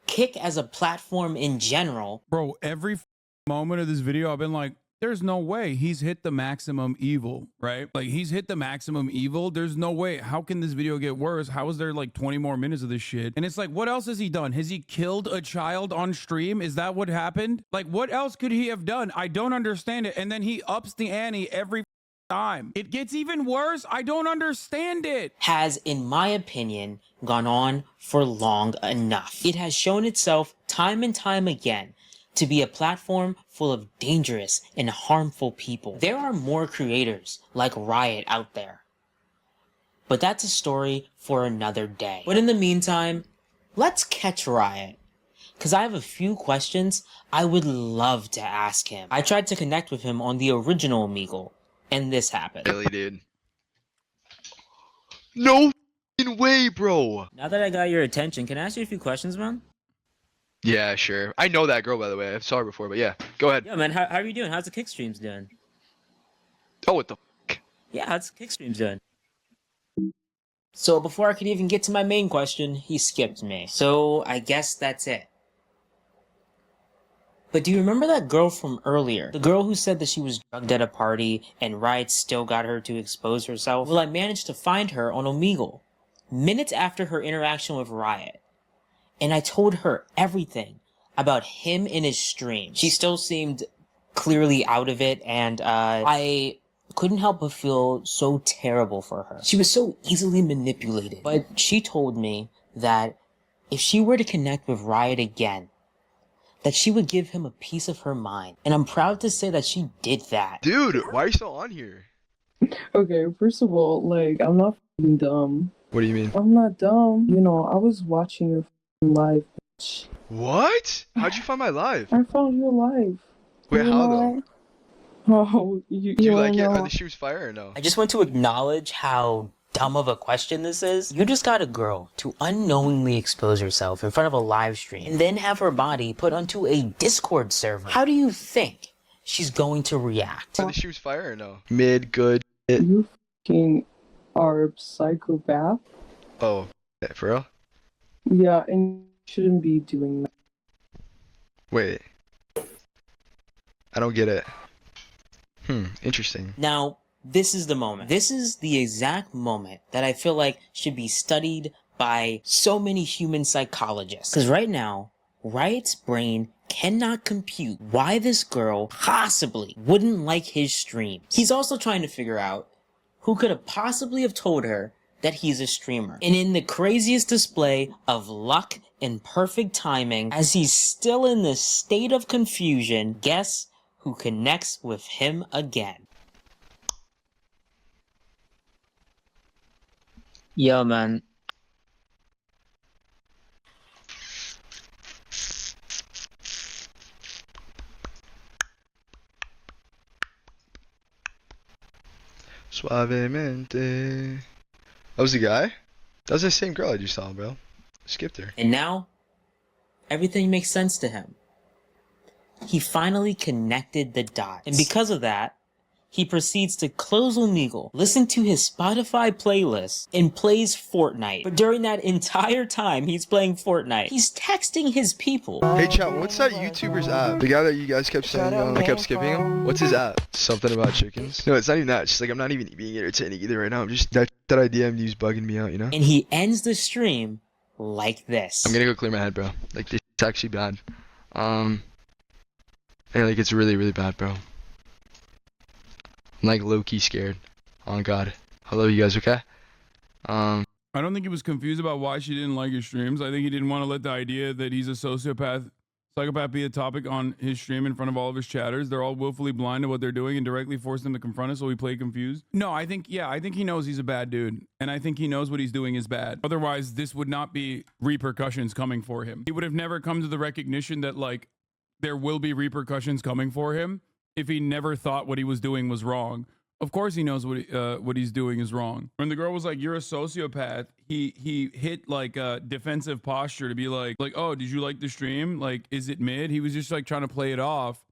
Kick as a platform in general. Bro, every moment of this video, I've been like, there's no way he's hit the maximum evil, right? Like, he's hit the maximum evil. There's no way. How can this video get worse? How is there like 20 more minutes of this shit? And it's like, what else has he done? Has he killed a child on stream? Is that what happened? Like, what else could he have done? I don't understand it. And then he ups the ante every time. It gets even worse. I don't understand it. Has, in my opinion, gone on for long enough. It has shown itself time and time again to be a platform full of dangerous and harmful people. There are more creators like Riot out there, but that's a story for another day. But in the meantime, let's catch Riot, because I have a few questions I would love to ask him. I tried to connect with him on the original Omegle, and this happened. Really, dude? No f***ing way, bro. Now that I got your attention, can I ask you a few questions, man? Yeah, sure. I know that girl, by the way. I saw her before, but yeah. Go ahead. Yeah, man, how are you doing? How's the Kick streams doing? Oh, what the f***? Yeah, that's Kick Stream's doing. So before I could even get to my main question, he skipped me. So I guess that's it. But do you remember that girl from earlier? The girl who said that she was drugged at a party and Riot still got her to expose herself? Well, I managed to find her on Omegle, minutes after her interaction with Riot. And I told her everything about him in his stream. She still seemed clearly out of it, and I couldn't help but feel so terrible for her. She was so easily manipulated. But she told me that if she were to connect with Riot again, that she would give him a piece of her mind. And I'm proud to say that she did that. Dude, why are you still on here? Okay, first of all, like, I'm not f***ing dumb. What do you mean? I'm not dumb. You know, I was watching your f***ing live, bitch. What? How'd you find my live? I found you alive. Wait, You how know though? Oh, you Do you wanna like it? know? Are the shoes fire or no? I just want to acknowledge how dumb of a question this is. You just got a girl to unknowingly expose herself in front of a live stream and then have her body put onto a Discord server. How do you think she's going to react? Are the shoes fire or no? Mid, good. You f***ing are a psychopath. Oh, yeah, for real? Yeah, and you shouldn't be doing that. Wait. I don't get it. Interesting. Now, this is the moment. This is the exact moment that I feel like should be studied by so many human psychologists. Because right now, Riot's brain cannot compute why this girl possibly wouldn't like his streams. He's also trying to figure out who could have possibly have told her that he's a streamer. And in the craziest display of luck and perfect timing, as he's still in this state of confusion, guess who connects with him again? Yo, man. Suavemente. That was the guy? That was the same girl I just saw, bro. I skipped her. And now, everything makes sense to him. He finally connected the dots. And because of that, he proceeds to close Omegle, listen to his Spotify playlist, and plays Fortnite. But during that entire time he's playing Fortnite, he's texting his people. Hey, chat, what's that YouTuber's app? The guy that you guys kept saying, I kept skipping him? What's his app? Something about chickens? No, it's not even that. It's just like, I'm not even being entertaining either right now. I'm just, that idea I'm used bugging me out, you know? And he ends the stream like this. I'm gonna go clear my head, bro. Like, this is actually bad. Hey, like, it's really, really bad, bro. I'm like low-key scared. Oh god. I love you guys, okay? I don't think he was confused about why she didn't like his streams. I think he didn't want to let the idea that he's a psychopath be a topic on his stream in front of all of his chatters. They're all willfully blind to what they're doing and directly force them to confront us, so we play confused. No, I think he knows he's a bad dude. And I think he knows what he's doing is bad. Otherwise, this would not be repercussions coming for him. He would have never come to the recognition that, like, there will be repercussions coming for him if he never thought what he was doing was wrong. Of course he knows what he's doing is wrong. When the girl was like, you're a sociopath, he hit like a defensive posture to be like, oh, did you like the stream? Like, is it mid? He was just like trying to play it off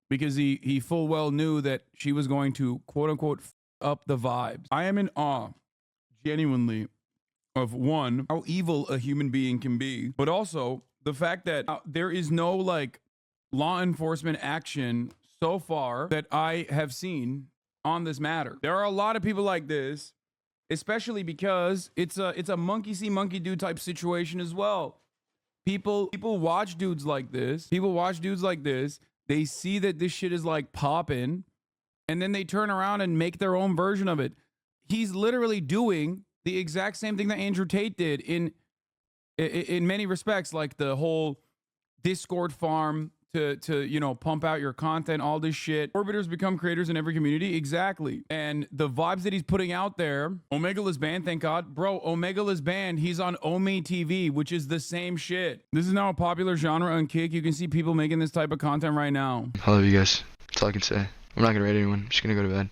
because he full well knew that she was going to quote unquote up the vibes. I am in awe, genuinely, of one, how evil a human being can be, but also the fact that there is no like law enforcement action so far that I have seen on this matter. There are a lot of people like this, especially because it's a monkey see monkey do type situation as well. People watch dudes like this. They see that this shit is like popping, and then they turn around and make their own version of it. He's literally doing the exact same thing that Andrew Tate did in many respects, like the whole Discord farm to you know, pump out your content, all this shit. Orbiters become creators in every community. Exactly. And the vibes that he's putting out there, Omegle is banned, thank God. Bro, Omegle is banned. He's on Omi TV, which is the same shit. This is now a popular genre on Kick. You can see people making this type of content right now. I love you guys. That's all I can say. I'm not gonna raid anyone. I'm just gonna go to bed.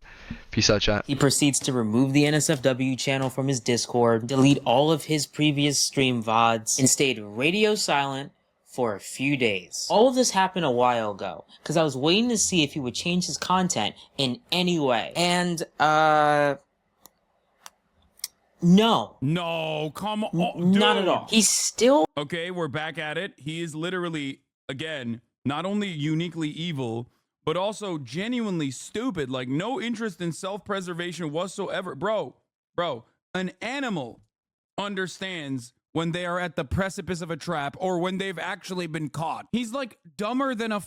Peace out, chat. He proceeds to remove the NSFW channel from his Discord, delete all of his previous stream VODs, and stayed radio silent for a few days. All of this happened a while ago, because I was waiting to see if he would change his content in any way. And, no. No, come on. Not at all. He's still... Okay, we're back at it. He is literally, again, not only uniquely evil, but also genuinely stupid. Like, no interest in self-preservation whatsoever. Bro, an animal understands when they are at the precipice of a trap or when they've actually been caught. He's like dumber than a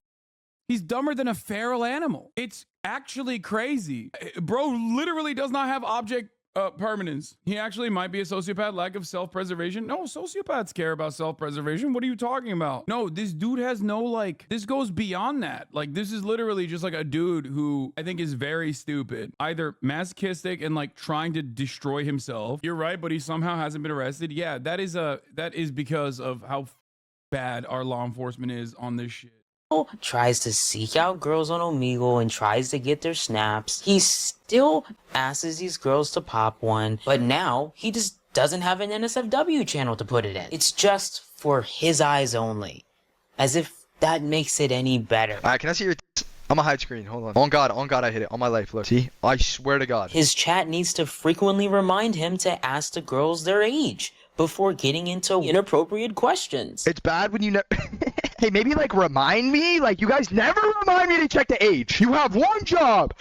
feral animal. It's actually crazy. Bro literally does not have object permanence. He actually might be a sociopath, lack of self-preservation. No, sociopaths care about self-preservation. What are you talking about? No, this dude has no, like, this goes beyond that. Like, this is literally just like a dude who I think is very stupid, either masochistic and like trying to destroy himself. You're right, but he somehow hasn't been arrested. Yeah, that is because of how bad our law enforcement is on this shit. Tries to seek out girls on Omegle and tries to get their snaps. He still asks these girls to pop one, but now he just doesn't have an NSFW channel to put it in. It's just for his eyes only. As if that makes it any better. Alright, can I see your I'm a hide screen. Hold on. On God, I hit it. On my life. Look. See? I swear to God. His chat needs to frequently remind him to ask the girls their age before getting into inappropriate questions. It's bad when you never... Hey, maybe, like, remind me? Like, you guys never remind me to check the age. You have one job.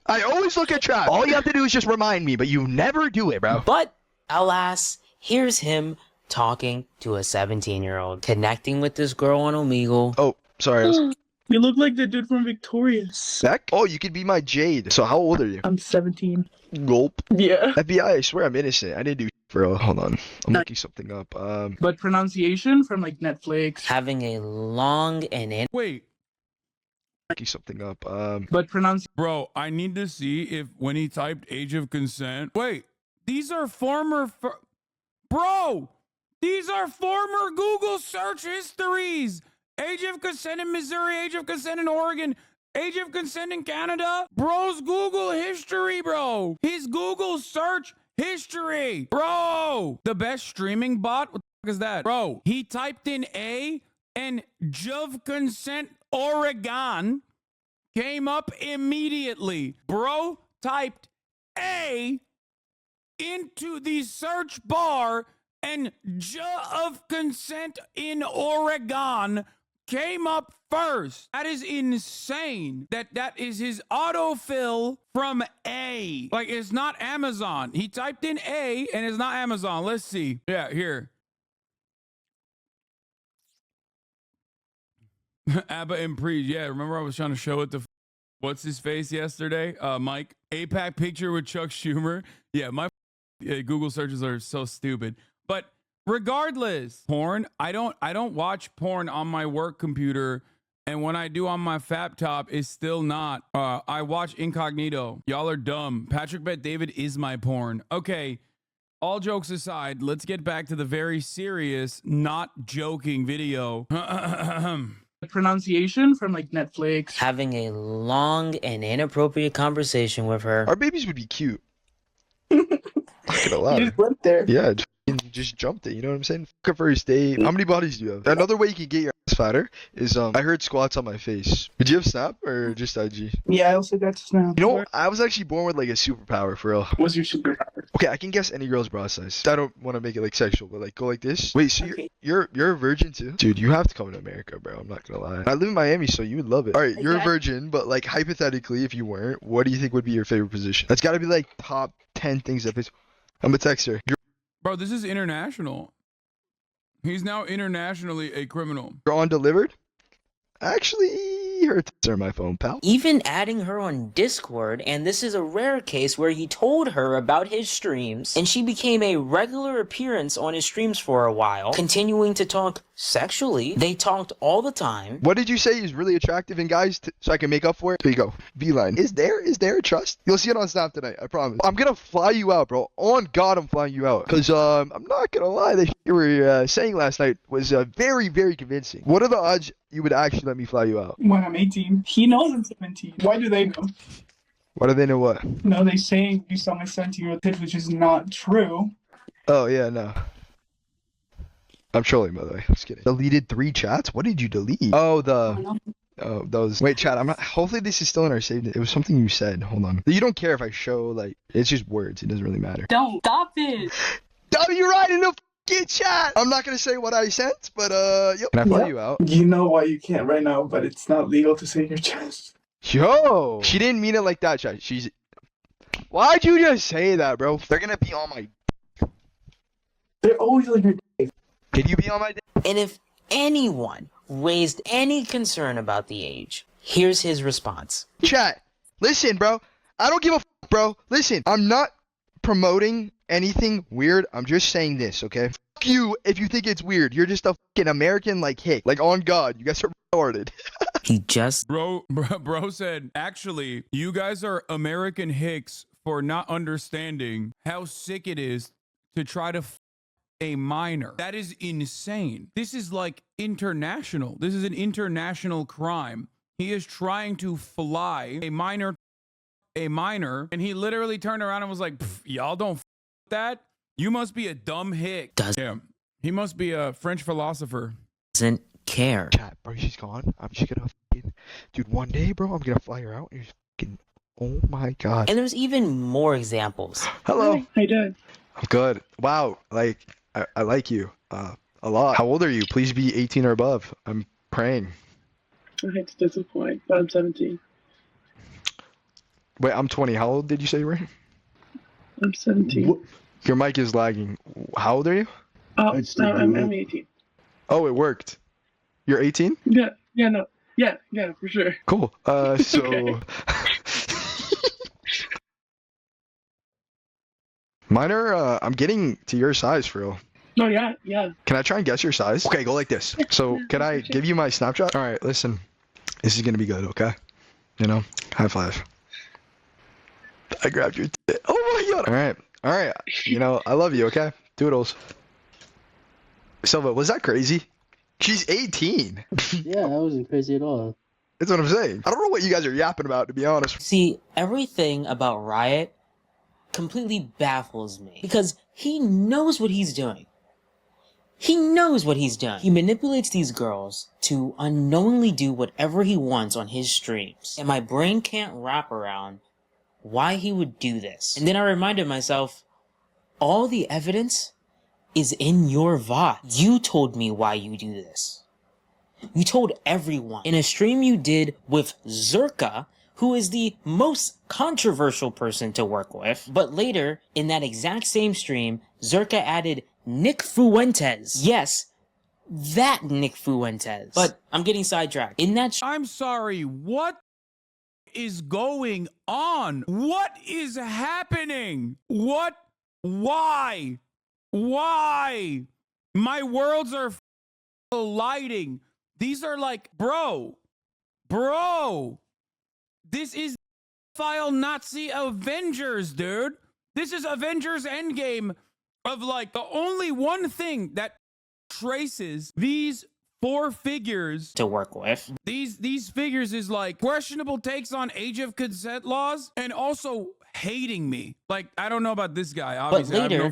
I always look at chat. All you have to do is just remind me, but you never do it, bro. But, alas, here's him talking to a 17-year-old, connecting with this girl on Omegle. Oh, sorry. You look like the dude from Victorious. Sec? Oh, you could be my Jade. So how old are you? I'm 17. Gulp. Yeah. FBI, I swear I'm innocent. I didn't do bro. Hold on. I'm looking something up. But pronunciation from like Netflix. Having a long and... Wait. Looking something up. But Bro, I need to see if when he typed age of consent. Wait. These are former... Bro! These are former Google search histories! Age of consent in Missouri, age of consent in Oregon, age of consent in Canada. Bro's Google history, bro. His Google search history. Bro. The best streaming bot? What the fuck is that? Bro, he typed in A and Jov consent Oregon came up immediately. Bro typed A into the search bar and J of consent in Oregon came up first. That is insane. That is his autofill from A. Like, it's not Amazon. He typed in A and it's not Amazon. Let's see. Yeah, here. Abba and Preed. Yeah, remember I was trying to show it to what's his face yesterday? Mike. APAC picture with Chuck Schumer. Yeah, my Google searches are so stupid. But regardless, porn, I don't watch porn on my work computer, and when I do on my laptop, it's still not. I watch incognito. Y'all are dumb. Patrick Bet David is my porn. Okay, all jokes aside, let's get back to the very serious, not joking video. pronunciation from like Netflix. Having a long and inappropriate conversation with her. Our babies would be cute. Not gonna lie. You just went there. Yeah, just jumped it. You know what I'm saying? Fuck a first date. How many bodies do you have? Another way you can get your ass fatter is I heard squats on my face. Did you have Snap or just IG? Yeah, I also got Snap. You know, I was actually born with like a superpower for real. What's your superpower? Okay, I can guess any girl's bra size. I don't want to make it like sexual, but like go like this. Wait, so Okay. you're a virgin too? Dude, you have to come to America, bro. I'm not gonna lie. I live in Miami, so you would love it. All right, you're a virgin, but like hypothetically, if you weren't, what do you think would be your favorite position? That's got to be like top 10 things that. I'm a texter. Bro, this is international. He's now internationally a criminal. You're on delivered? Actually, her tits are my phone, pal. Even adding her on Discord, and this is a rare case where he told her about his streams, and she became a regular appearance on his streams for a while, continuing to talk sexually. They talked all the time. What did you say is really attractive in guys so I can make up for it? There you go. Beeline. Is there a trust? You'll see it on Snap tonight, I promise. I'm gonna fly you out, bro. On God, I'm flying you out. Because, I'm not gonna lie, the shit you were saying last night was very, very convincing. What are the odds you would actually let me fly you out? When I'm 18. He knows I'm 17. Why do they know? Why do they know what? No, they say you saw my 17-year-old kid, which is not true. Oh, yeah, no. I'm trolling, by the way. I'm just kidding. Deleted 3 chats? What did you delete? Oh, those. Wait, chat. I'm not. Hopefully, this is still in our saved. It was something you said. Hold on. You don't care if I show like. It's just words. It doesn't really matter. Don't stop it. W right in the fucking chat. I'm not gonna say what I sent, but yo. Can I fly you out? You know why you can't right now, but it's not legal to say in your chest. Yo. She didn't mean it like that, chat. She's. Why'd you just say that, bro? They're gonna be on my. They're always on your dick. Can you be on my? And if anyone raised any concern about the age, here's his response. Chat. Listen, bro. I don't give a fuck, bro. Listen, I'm not promoting anything weird. I'm just saying this, okay? Fuck you if you think it's weird. You're just a fucking American like hick. Like, on God. You guys are retarded. He just... Bro said, actually, you guys are American hicks for not understanding how sick it is to try to f a minor. That is insane. This is like international. This is an international crime. He is trying to fly a minor, and he literally turned around and was like, y'all don't f that. You must be a dumb hick. Damn. He must be a French philosopher. Doesn't care. Chat, bro, she's gone. I'm just gonna fucking... Dude, one day, bro, I'm gonna fly her out and you're just fucking... Oh my God. And there's even more examples. Hello. Hi, how you doing? I'm good. Wow, like, I like you a lot. How old are you? Please be 18 or above. I'm praying. I hate to disappoint, but I'm 17. Wait, I'm 20. How old did you say you were? I'm 17. Your mic is lagging. How old are you? Oh, no, I'm 18. Oh, it worked. You're 18? Yeah, for sure. Cool. So... Okay. Minor, I'm getting to your size for real. Oh, yeah. Can I try and guess your size? Okay, go like this. So, can I give you my Snapchat? All right, listen. This is gonna be good, okay? You know, high five. I grabbed your tit. Oh my God. All right. You know, I love you, okay? Doodles. Silva, was that crazy? She's 18. Yeah, that wasn't crazy at all. That's what I'm saying. I don't know what you guys are yapping about, to be honest. See, everything about Riot completely baffles me because he knows what he's doing. He knows what he's done. He manipulates these girls to unknowingly do whatever he wants on his streams. And my brain can't wrap around why he would do this. And then I reminded myself, all the evidence is in your VOD. You told me why you do this. You told everyone. In a stream you did with Zerka, who is the most controversial person to work with. But later, in that exact same stream, Zerka added Nick Fuentes. Yes, that Nick Fuentes. But I'm getting sidetracked. In that I'm sorry, what is going on? What is happening? What? Why? My worlds are colliding. These are like, bro, this is file Nazi Avengers, dude. This is Avengers Endgame of like the only one thing that traces these 4 figures to work with. These figures is like questionable takes on age of consent laws and also hating me. Like, I don't know about this guy, obviously. But later,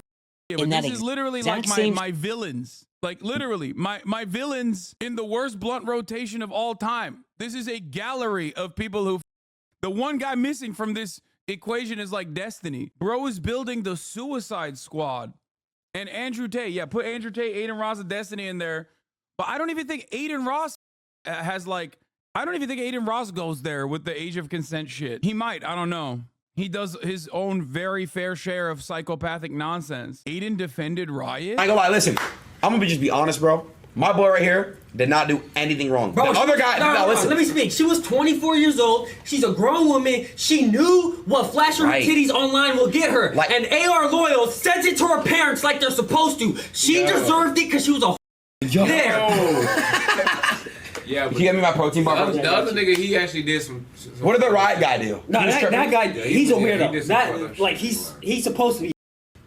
but this is literally like my villains. Like, literally, my villains in the worst blunt rotation of all time. This is a gallery of people who... The one guy missing from this equation is like Destiny. Bro is building the Suicide Squad. And Andrew Tate. Yeah, put Andrew Tate, Aiden Ross, and Destiny in there. But I don't even think Aiden Ross has like... I don't even think Aiden Ross goes there with the age of consent shit. He might. I don't know. He does his own very fair share of psychopathic nonsense. Aiden defended Riot? I ain't gonna lie, listen. I'm gonna just be honest, bro. My boy right here did not do anything wrong. Bro, the other guy, no, listen. Let me speak. She was 24 years old. She's a grown woman. She knew what flashing her titties online will get her. Like, and AR Loyal sent it to her parents like they're supposed to. She deserved it because she was a Yeah, but you get me my protein bar. The other nigga, he actually did some. What did the Riot guy do? No, that guy, he's a weirdo. That, like, he's supposed to be.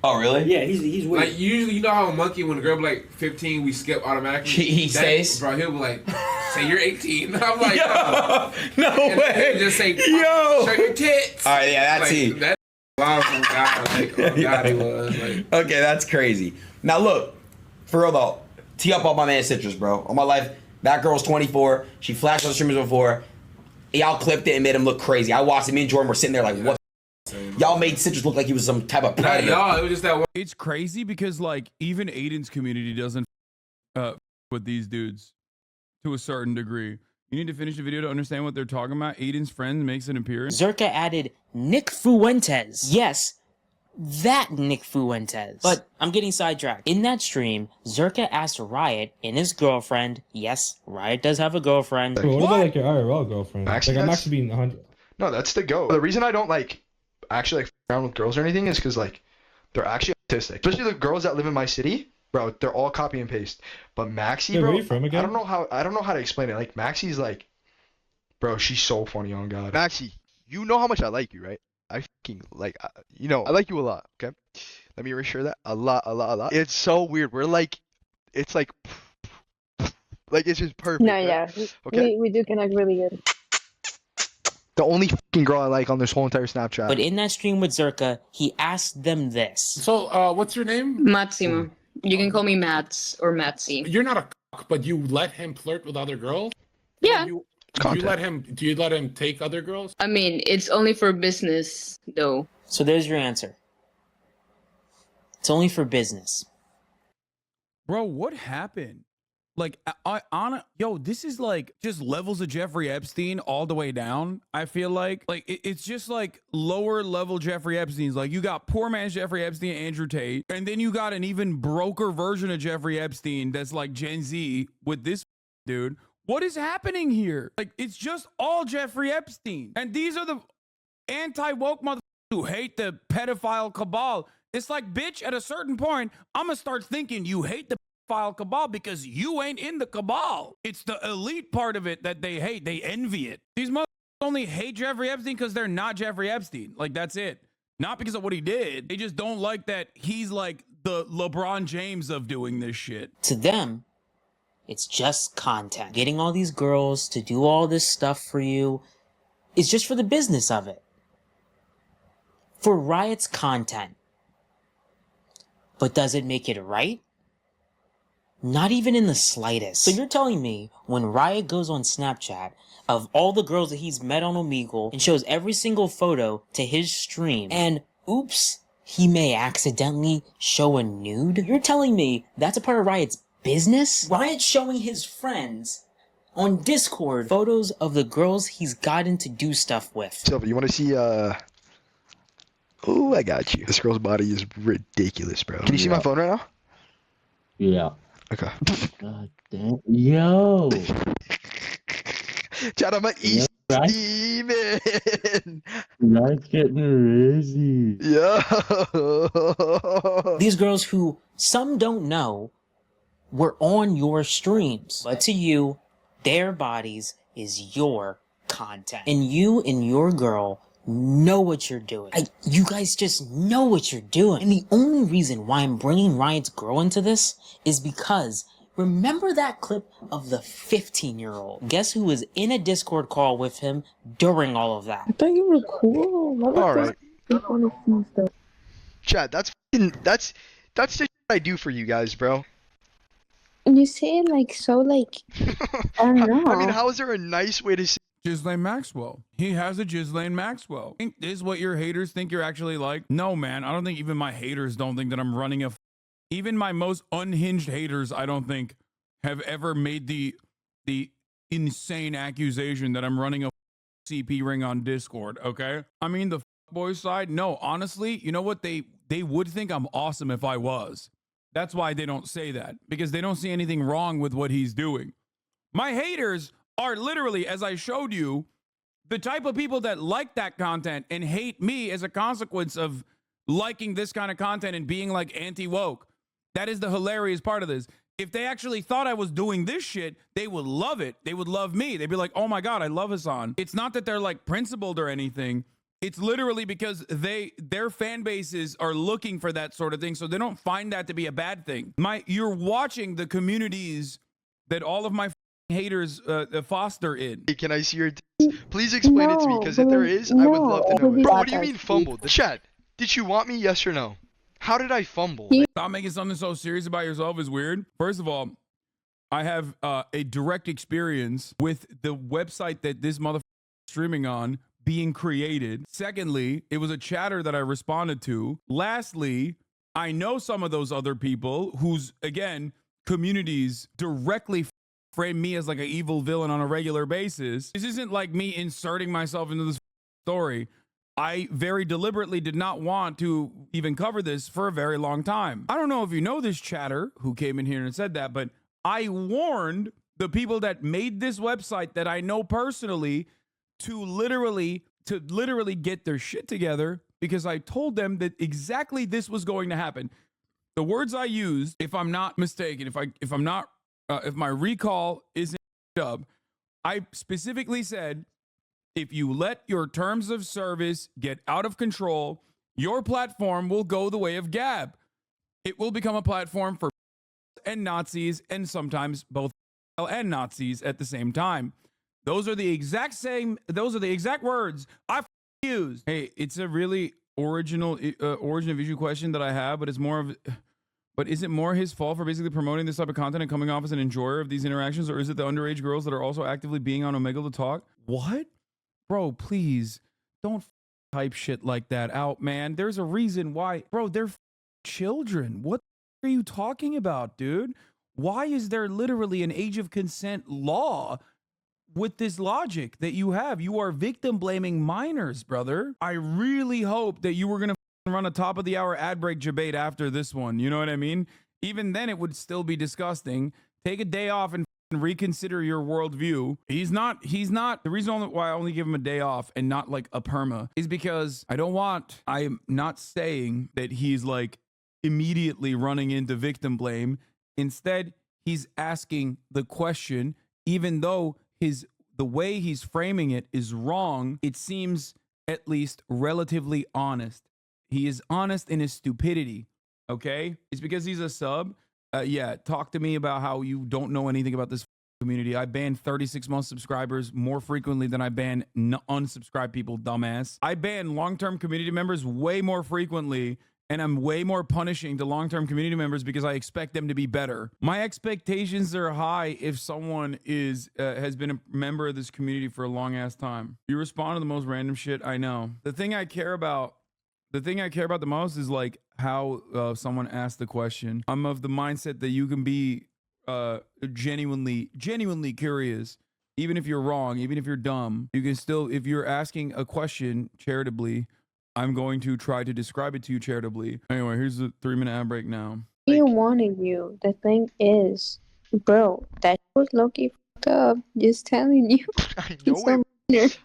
Oh, really? Yeah, he's weird. Like, usually, you know how a monkey, when a girl be like 15, we skip automatically? He stays? Bro, he'll be like, say you're 18. I'm like, no way. Just say, show your tits. All right, yeah, that's he. That's wild from God. Like, oh, God, he was. Like, okay, that's crazy. Now, look, for real though, tee up on my man Citrus, bro. All my life, that girl's 24. She flashed on the streamers before. Y'all clipped it and made him look crazy. I watched it. Me and Jordan were sitting there like, what? Y'all made Citrus look like he was some type of predator. Y'all, it was just that one. It's crazy because like even Aiden's community doesn't with these dudes to a certain degree. You need to finish the video to understand what they're talking about. Aiden's friend makes an appearance. Zerka added Nick Fuentes. Yes, that Nick Fuentes. But I'm getting sidetracked. In that stream, Zerka asked Riot and his girlfriend. Yes, Riot does have a girlfriend. Bro, what about like your IRL girlfriend? Actually, like I'm actually being 100. No, that's the go. The reason I don't like actually like around with girls or anything is because like they're actually autistic. Especially the girls that live in my city, bro. They're all copy and paste. But Maxie, bro, where are you from again? I don't know how to explain it. Like Maxie's like, bro, she's so funny on God. Maxie, you know how much I like you, right? I fucking like, you know, I like you a lot. Okay, let me reassure that a lot. It's so weird. We're like, it's like it's just perfect. No, right? yeah. Okay. We do connect really good. The only fucking girl I like on this whole entire Snapchat. But in that stream with Zerka, he asked them this. So, what's your name? Matsimo. You can call me Mats or Matsy. You're not a cock, but you let him flirt with other girls? Yeah. Do you let him take other girls? I mean, it's only for business, though. So there's your answer. It's only for business. Bro, what happened? Like, yo, this is like just levels of Jeffrey Epstein all the way down. I feel like it's just like lower level Jeffrey Epstein's. Like you got poor man's Jeffrey Epstein, Andrew Tate, and then you got an even broker version of Jeffrey Epstein that's like Gen Z with this dude. What is happening here? Like, it's just all Jeffrey Epstein, and these are the anti-woke motherfuckers who hate the pedophile cabal. It's like, bitch, at a certain point, I'm gonna start thinking you hate the pedophile cabal because you ain't in the cabal. It's the elite part of it that they hate. They envy it. These motherfuckers only hate Jeffrey Epstein because they're not Jeffrey Epstein. Like, that's it. Not because of what he did. They just don't like that he's like the LeBron James of doing this shit. To them, it's just content. Getting all these girls to do all this stuff for you is just for the business of it. For Riot's content. But does it make it right? Not even in the slightest. So you're telling me when Riot goes on Snapchat of all the girls that he's met on Omegle and shows every single photo to his stream and oops, he may accidentally show a nude? You're telling me that's a part of Riot's business? Riot showing his friends on Discord photos of the girls he's gotten to do stuff with. So, you want to see, oh, I got you. This girl's body is ridiculous, bro. Can you see my phone right now? Yeah. Okay. God damn. Yo. Chat, I'm an East Right? Demon. That's getting crazy. Yo. These girls who some don't know were on your streams, but to you, their bodies is your content. And you and your girl know what you're doing. You guys just know what you're doing. And the only reason why I'm bringing Riot's girl into this is because remember that clip of the 15-year-old? Guess who was in a Discord call with him during all of that? I thought you were cool. All right. Just want to see stuff. Chat, that's the shit I do for you guys, bro. You say it like so, like I don't know. I mean, how is there a nice way to say? Ghislaine Maxwell. He has a Ghislaine Maxwell. Think this is what your haters think you're actually like? No, man. I don't think even my haters don't think that I'm running a... Even my most unhinged haters, I don't think, have ever made the insane accusation that I'm running a CP ring on Discord, okay? I mean, the boy side, no, honestly, you know what? They would think I'm awesome if I was. That's why they don't say that, because they don't see anything wrong with what he's doing. My haters are literally, as I showed you, the type of people that like that content and hate me as a consequence of liking this kind of content and being like anti-woke. That is the hilarious part of this. If they actually thought I was doing this shit, they would love it. They would love me. They'd be like, oh my God, I love Hasan. It's not that they're like principled or anything. It's literally because their fan bases are looking for that sort of thing, so they don't find that to be a bad thing. You're watching the communities that all of my haters foster in. Hey, can I see your please explain it to me, because if there is, I would love to know it. Bro, what do you mean fumbled? Chat, did you want me, yes or no? How did I fumble? Stop making something so serious about yourself is weird. First of all, I have a direct experience with the website that this motherfucker is streaming on being created. Secondly, it was a chatter that I responded to. Lastly, I know some of those other people whose, again, communities directly frame me as like an evil villain on a regular basis. This isn't like me inserting myself into this story. I very deliberately did not want to even cover this for a very long time. I don't know if you know this chatter who came in here and said that, but I warned the people that made this website that I know personally to literally get their shit together, because I told them that exactly this was going to happen. The words I used, if I'm not mistaken, if my recall isn't up, I specifically said, if you let your terms of service get out of control, your platform will go the way of Gab. It will become a platform for and Nazis, and sometimes both and Nazis at the same time. Those are the exact words I used. Hey, it's a really original origin of issue question that I have, but is it more his fault for basically promoting this type of content and coming off as an enjoyer of these interactions, or is it the underage girls that are also actively being on Omegle to talk? What? Bro, please don't type shit like that out, man. There's a reason why. Bro, they're children. What are you talking about, dude? Why is there literally an age of consent law with this logic that you have? You are victim blaming minors, brother. I really hope that you were going to run a top of the hour ad break debate after this one. You know what I mean? Even then, it would still be disgusting. Take a day off and reconsider your worldview. He's not. The reason why I only give him a day off and not like a perma is because I am not saying that he's like immediately running into victim blame. Instead, he's asking the question, even though the way he's framing it is wrong, it seems at least relatively honest. He is honest in his stupidity, okay? It's because he's a sub. Yeah, talk to me about how you don't know anything about this community. I ban 36-month subscribers more frequently than I ban unsubscribed people, dumbass. I ban long-term community members way more frequently, and I'm way more punishing to long-term community members because I expect them to be better. My expectations are high if someone has been a member of this community for a long-ass time. You respond to the most random shit, I know. The thing I care about the most is like how someone asked the question. I'm of the mindset that you can be genuinely curious, even if you're wrong, even if you're dumb. You can still, if you're asking a question charitably, I'm going to try to describe it to you charitably. Anyway, here's the 3-minute ad break now. He wanted you. The thing is, bro, that was low-key fucked up. Just telling you. I know it.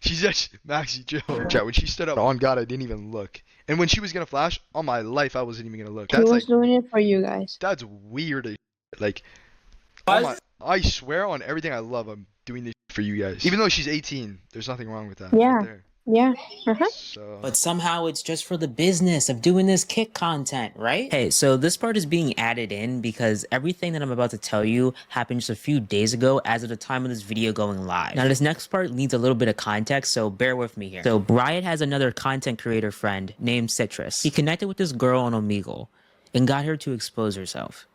She's just Maxie Joe. Chat, when she stood up, on God, I didn't even look. And when she was gonna flash, on my life, I wasn't even gonna look. He was doing it for you guys. That's weird as shit. Like, I swear on everything I love, I'm doing this for you guys. Even though she's 18, there's nothing wrong with that. Yeah. Right there. Yeah. But somehow it's just for the business of doing this kick content, right? Hey, so this part is being added in because everything that I'm about to tell you happened just a few days ago as of the time of this video going live. Now, this next part needs a little bit of context, so bear with me here. So Riot has another content creator friend named Citrus. He connected with this girl on Omegle and got her to expose herself.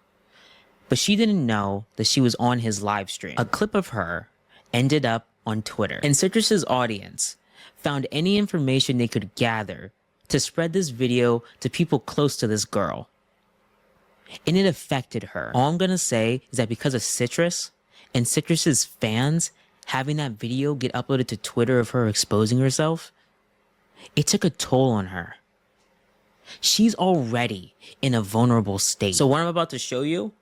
But she didn't know that she was on his live stream. A clip of her ended up on Twitter, and Citrus's audience found any information they could gather to spread this video to people close to this girl. And it affected her. All I'm gonna say is that because of Citrus and Citrus's fans having that video get uploaded to Twitter of her exposing herself, it took a toll on her. She's already in a vulnerable state. So what I'm about to show you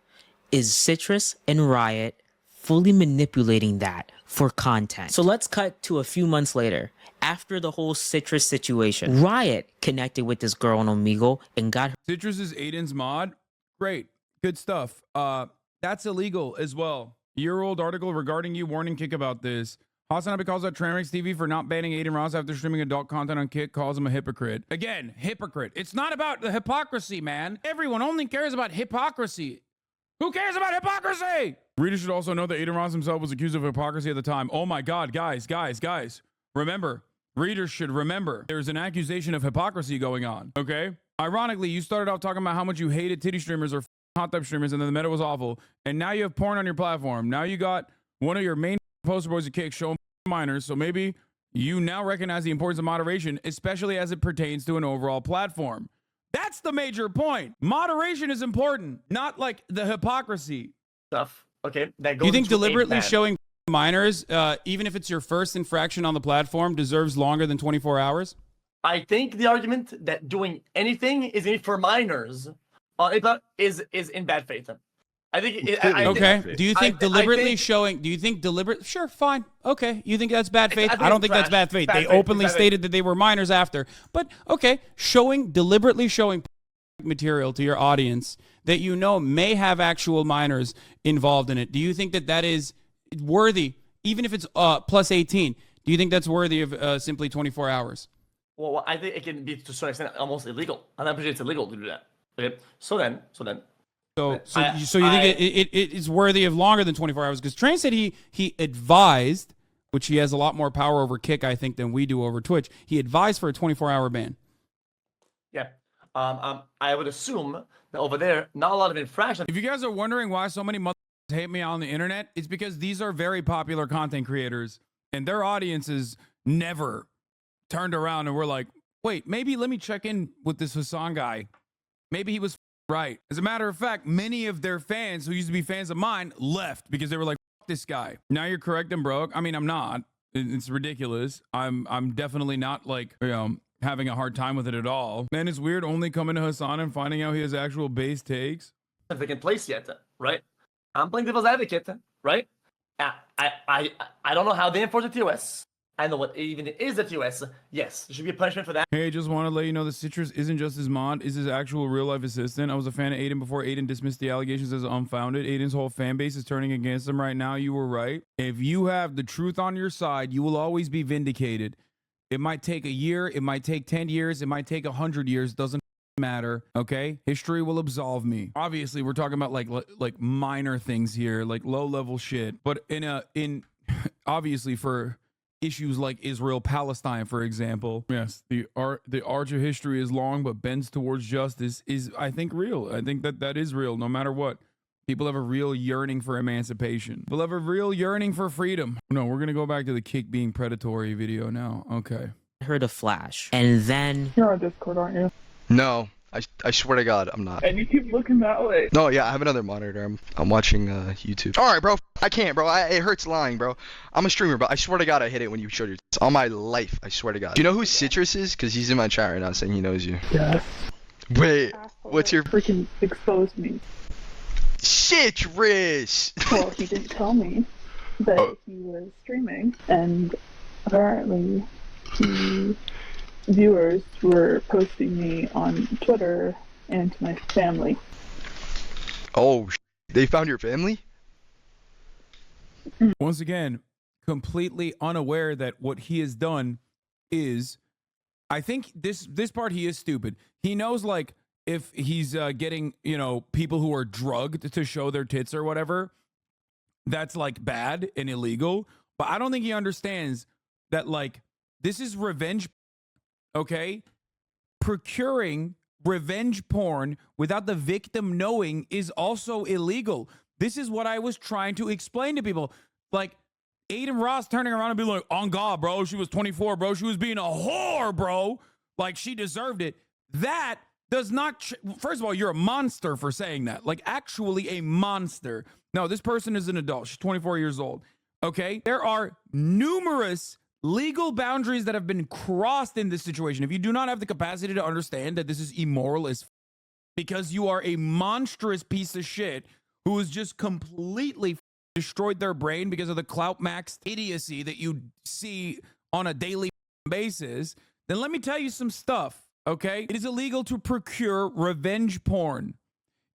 is Citrus and Riot fully manipulating that for content. So let's cut to a few months later. After the whole Citrus situation, Riot connected with this girl on Omegle and got her. Citrus is Aiden's mod. Great. Good stuff. That's illegal as well. Year-old article regarding you, warning Kick about this. Hasanabi calls out Tramix TV for not banning Aiden Ross after streaming adult content on Kick, calls him a hypocrite. Again, hypocrite. It's not about the hypocrisy, man. Everyone only cares about hypocrisy. Who cares about hypocrisy? Readers should also know that Aiden Ross himself was accused of hypocrisy at the time. Oh my God, guys. Remember, readers should remember there's an accusation of hypocrisy going on, okay? Ironically, you started off talking about how much you hated titty streamers or hot tub streamers, and then the meta was awful, and now you have porn on your platform. Now you got one of your main poster boys of Kick showing minors, so maybe you now recognize the importance of moderation, especially as it pertains to an overall platform. That's the major point. Moderation is important, not like the hypocrisy. Stuff. Okay. That Do you think deliberately showing minors, even if it's your first infraction on the platform, deserves longer than 24 hours? I think the argument that doing anything is for minors is in bad faith. I think. Do you think deliberately showing? Do you think deliberate? Sure, fine. Okay. You think that's bad faith? I don't think that's bad faith. They openly stated that they were minors after. But okay, deliberately showing material to your audience that you know may have actual minors involved in it. Do you think that is worthy, even if it's plus 18? Do you think that's worthy of simply 24 hours? Well, I think it can be to some extent almost illegal. I'm not sure it's illegal to do that. Okay. So then. So you think it's worthy of longer than 24 hours? Because Train said he advised, which he has a lot more power over Kick, I think, than we do over Twitch. He advised for a 24-hour ban. Yeah. I would assume that over there, not a lot of infractions. If you guys are wondering why so many motherfuckers hate me on the internet, it's because these are very popular content creators, and their audiences never turned around and were like, wait, maybe let me check in with this Hasan guy. Maybe he was right. As a matter of fact, many of their fans who used to be fans of mine left because they were like, fuck this guy. Now you're correct and broke. I mean, I'm not. It's ridiculous. I'm definitely not like, having a hard time with it at all. Man, it's weird only coming to Hasan and finding out he has actual base takes. Taken place yet, right? I'm playing devil's advocate, right? I don't know how they enforce the TOS. I know what even is the TOS. Yes, there should be a punishment for that. Hey, just want to let you know the Citrus isn't just his mod, is his actual real-life assistant. I was a fan of Aiden before Aiden dismissed the allegations as unfounded. Aiden's whole fan base is turning against him right now. You were right. If you have the truth on your side, you will always be vindicated. It might take a year, it might take 10 years, it might take 100 years, doesn't matter, okay? History will absolve me. Obviously, we're talking about like minor things here, like low-level shit. But in obviously for issues like Israel, Palestine, for example, yes, the arch of history is long, but bends towards justice is, I think, real. I think that is real, no matter what. People have a real yearning for emancipation. People have a real yearning for freedom. No, we're going to go back to the Kick being predatory video now. Okay. I heard a flash. And then... You're on Discord, aren't you? No, I swear to God, I'm not. And you keep looking that way. No, yeah, I have another monitor. I'm watching YouTube. All right, bro. I can't, bro. It hurts lying, bro. I'm a streamer, but I swear to God, I hit it when you showed your tits. All my life, I swear to God. Do you know who Citrus is? Because he's in my chat right now saying he knows you. Yes. Wait, what's your... Freaking exposed me. Citrus! Well, he didn't tell me that he was streaming, and apparently the viewers were posting me on Twitter and to my family. Oh, they found your family? Once again, completely unaware that what he has done is, I think this part he is stupid. He knows, like, if he's getting, people who are drugged to show their tits or whatever, that's like bad and illegal. But I don't think he understands that, like, this is revenge, okay? Procuring revenge porn without the victim knowing is also illegal. This is what I was trying to explain to people. Like, Aiden Ross turning around and be like, on God, bro, she was 24, bro. She was being a whore, bro. Like, she deserved it. That does not, first of all, you're a monster for saying that. Like, actually a monster. No, this person is an adult. She's 24 years old. Okay? There are numerous legal boundaries that have been crossed in this situation. If you do not have the capacity to understand that this is immoral as because you are a monstrous piece of shit who has just completely destroyed their brain because of the clout max idiocy that you see on a daily basis, then let me tell you some stuff. Okay? It is illegal to procure revenge porn.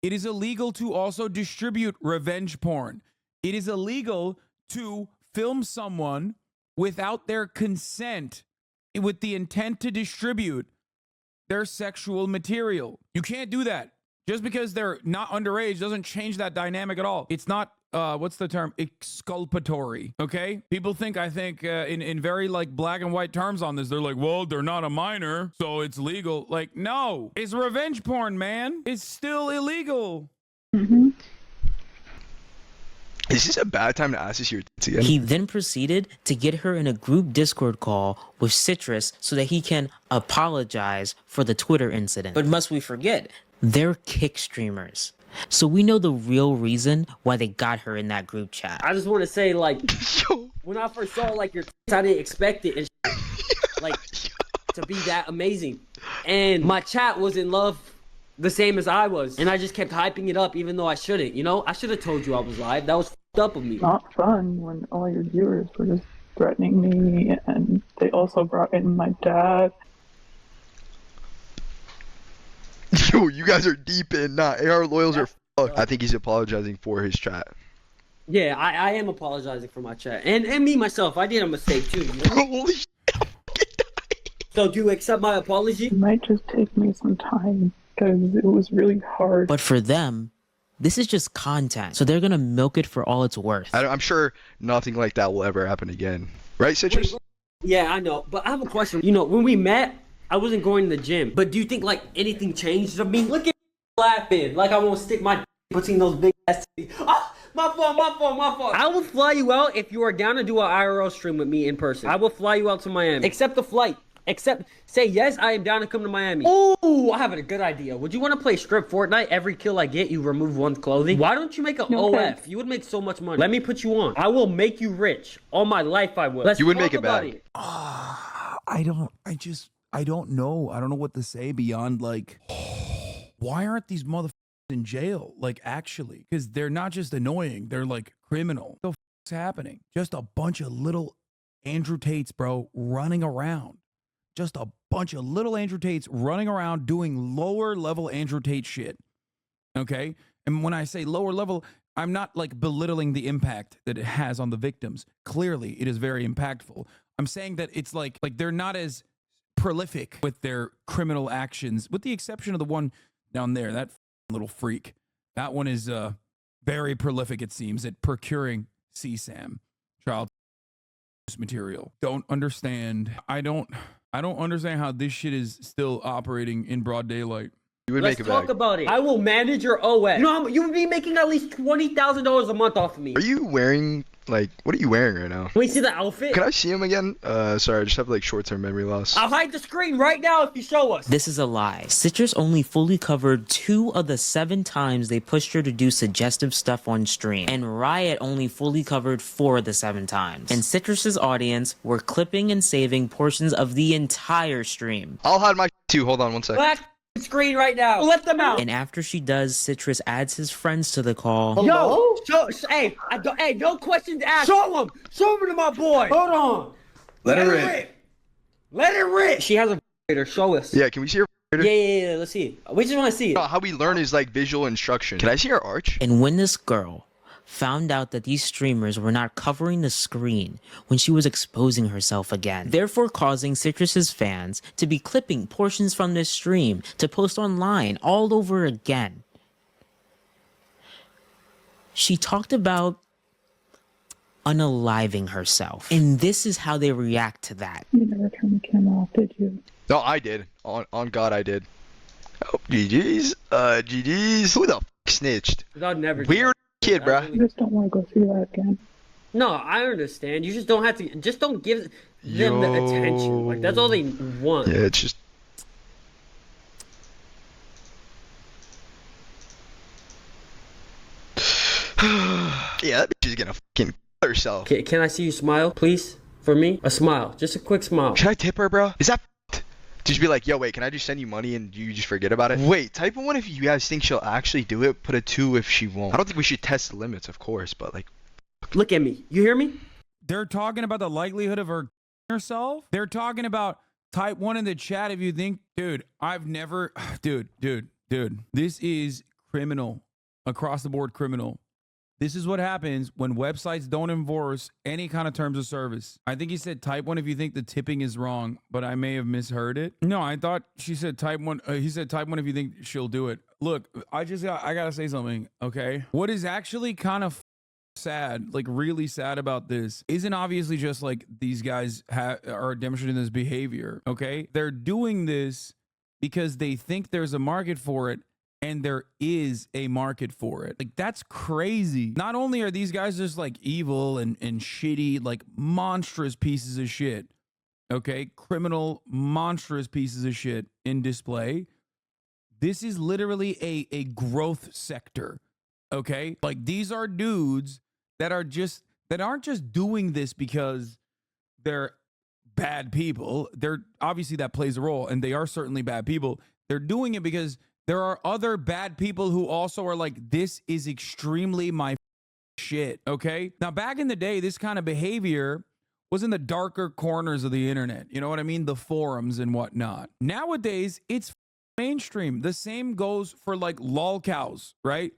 It is illegal to also distribute revenge porn. It is illegal to film someone without their consent with the intent to distribute their sexual material. You can't do that. Just because they're not underage doesn't change that dynamic at all. It's not what's the term? Exculpatory. Okay? People think, I think, in very like black and white terms on this. They're like, well, they're not a minor, so it's legal. Like, no. It's revenge porn, man. It's still illegal. Mm-hmm. Is this a bad time to ask this your tits again? He then proceeded to get her in a group Discord call with Citrus so that he can apologize for the Twitter incident. But must we forget, they're Kick streamers. So we know the real reason why they got her in that group chat. I just want to say, like, when I first saw like your tits, I didn't expect it, and like to be that amazing. And my chat was in love the same as I was, and I just kept hyping it up, even though I shouldn't. You know, I should have told you I was live. That was f***ed up of me. Not fun when all your viewers were just threatening me, and they also brought in my dad. Yo, you guys are deep in. Nah, AR loyals are fucked. I think he's apologizing for his chat. Yeah, I am apologizing for my chat, and me myself. I did a mistake too. You know? Holy shit! So do you accept my apology? It might just take me some time because it was really hard. But for them, this is just content. So they're gonna milk it for all it's worth. I'm sure nothing like that will ever happen again. Right, Citrus? Yeah, I know. But I have a question. You know, when we met, I wasn't going to the gym. But do you think like anything changed? I mean, look at me laughing. Like I won't stick my between those big ass titties. Ah, my fault. I will fly you out if you are down to do an IRL stream with me in person. I will fly you out to Miami. Accept the flight. Say yes, I am down to come to Miami. Oh, I have a good idea. Would you want to play strip Fortnite? Every kill I get, you remove one's clothing. Why don't you make an OF? You would make so much money. Let me put you on. I will make you rich. All my life I will. Let's You would talk make it about bad. I don't know. I don't know what to say beyond like, why aren't these motherfuckers in jail? Like actually, because they're not just annoying, they're like criminal. What the fuck's happening? Just a bunch of little Andrew Tates, bro, running around. Just a bunch of little Andrew Tates running around doing lower level Andrew Tate shit. Okay? And when I say lower level, I'm not like belittling the impact that it has on the victims. Clearly, it is very impactful. I'm saying that it's like they're not as prolific with their criminal actions, with the exception of the one down there, that little freak. That one is very prolific, it seems, at procuring CSAM, child material. Don't understand. I don't understand how this shit is still operating in broad daylight. You would Let's make it talk back. about it. I will manage your OS. You know, you would be making at least $20,000 a month off of me. Are you wearing, like, what are you wearing right now? Can we see the outfit? Can I see him again? Sorry, I just have, like, short-term memory loss. I'll hide the screen right now if you show us. This is a lie. Citrus only fully covered 2 of the 7 times they pushed her to do suggestive stuff on stream. And Riot only fully covered 4 of the 7 times. And Citrus's audience were clipping and saving portions of the entire stream. I'll hide my too. Hold on one second. Black screen right now. Let them out. And after she does, Citrus adds his friends to the call. Hello? Hey, no questions asked. Show him to my boy. Hold on. Let her rip. Let it rip. She has a vibrator. Show us. Yeah, can we see her? Yeah. Let's see it. We just want to see it. How we learn is like visual instruction. Can I see her arch? And when this girl found out that these streamers were not covering the screen when she was exposing herself again, therefore causing Citrus's fans to be clipping portions from this stream to post online all over again, she talked about unaliving herself. And this is how they react to that. You never turned the camera off, did you? No, I did. On God, I did. Oh, GG's. GG's. Who the f snitched? I'd never. Weird kid, bruh. I just don't want to go through that again. No, I understand. You just don't have to. Just don't give them the attention. Like that's all they want. Yeah, it's just. Yeah, that bitch is gonna fucking kill herself. Can I see you smile, please? For me, a smile, just a quick smile. Should I tip her, bro? Is that just be like, yo, wait, can I just send you money and you just forget about it? Wait, type of 1 if you guys think she'll actually do it. Put a 2 if she won't. I don't think we should test the limits, of course, but like. Look at me. You hear me? They're talking about the likelihood of her herself. They're talking about type 1 in the chat if you think, dude, I've never, dude. This is criminal, across the board criminal. This is what happens when websites don't enforce any kind of terms of service. I think he said type 1 if you think the tipping is wrong, but I may have misheard it. No, I thought she said type 1. He said type 1 if you think she'll do it. Look, I gotta say something, okay? What is actually kind of sad, like really sad about this, isn't obviously just like these guys are demonstrating this behavior, okay? They're doing this because they think there's a market for it, and there is a market for it. Like, that's crazy. Not only are these guys just like evil and shitty, like monstrous pieces of shit, okay, criminal, monstrous pieces of shit in display, this is literally a growth sector, okay? Like, these are dudes that aren't just doing this because they're bad people. They're obviously, that plays a role, and they are certainly bad people. They're doing it because there are other bad people who also are like, this is extremely my shit, okay? Now, back in the day, this kind of behavior was in the darker corners of the internet. You know what I mean? The forums and whatnot. Nowadays, it's mainstream. The same goes for like lol cows, right?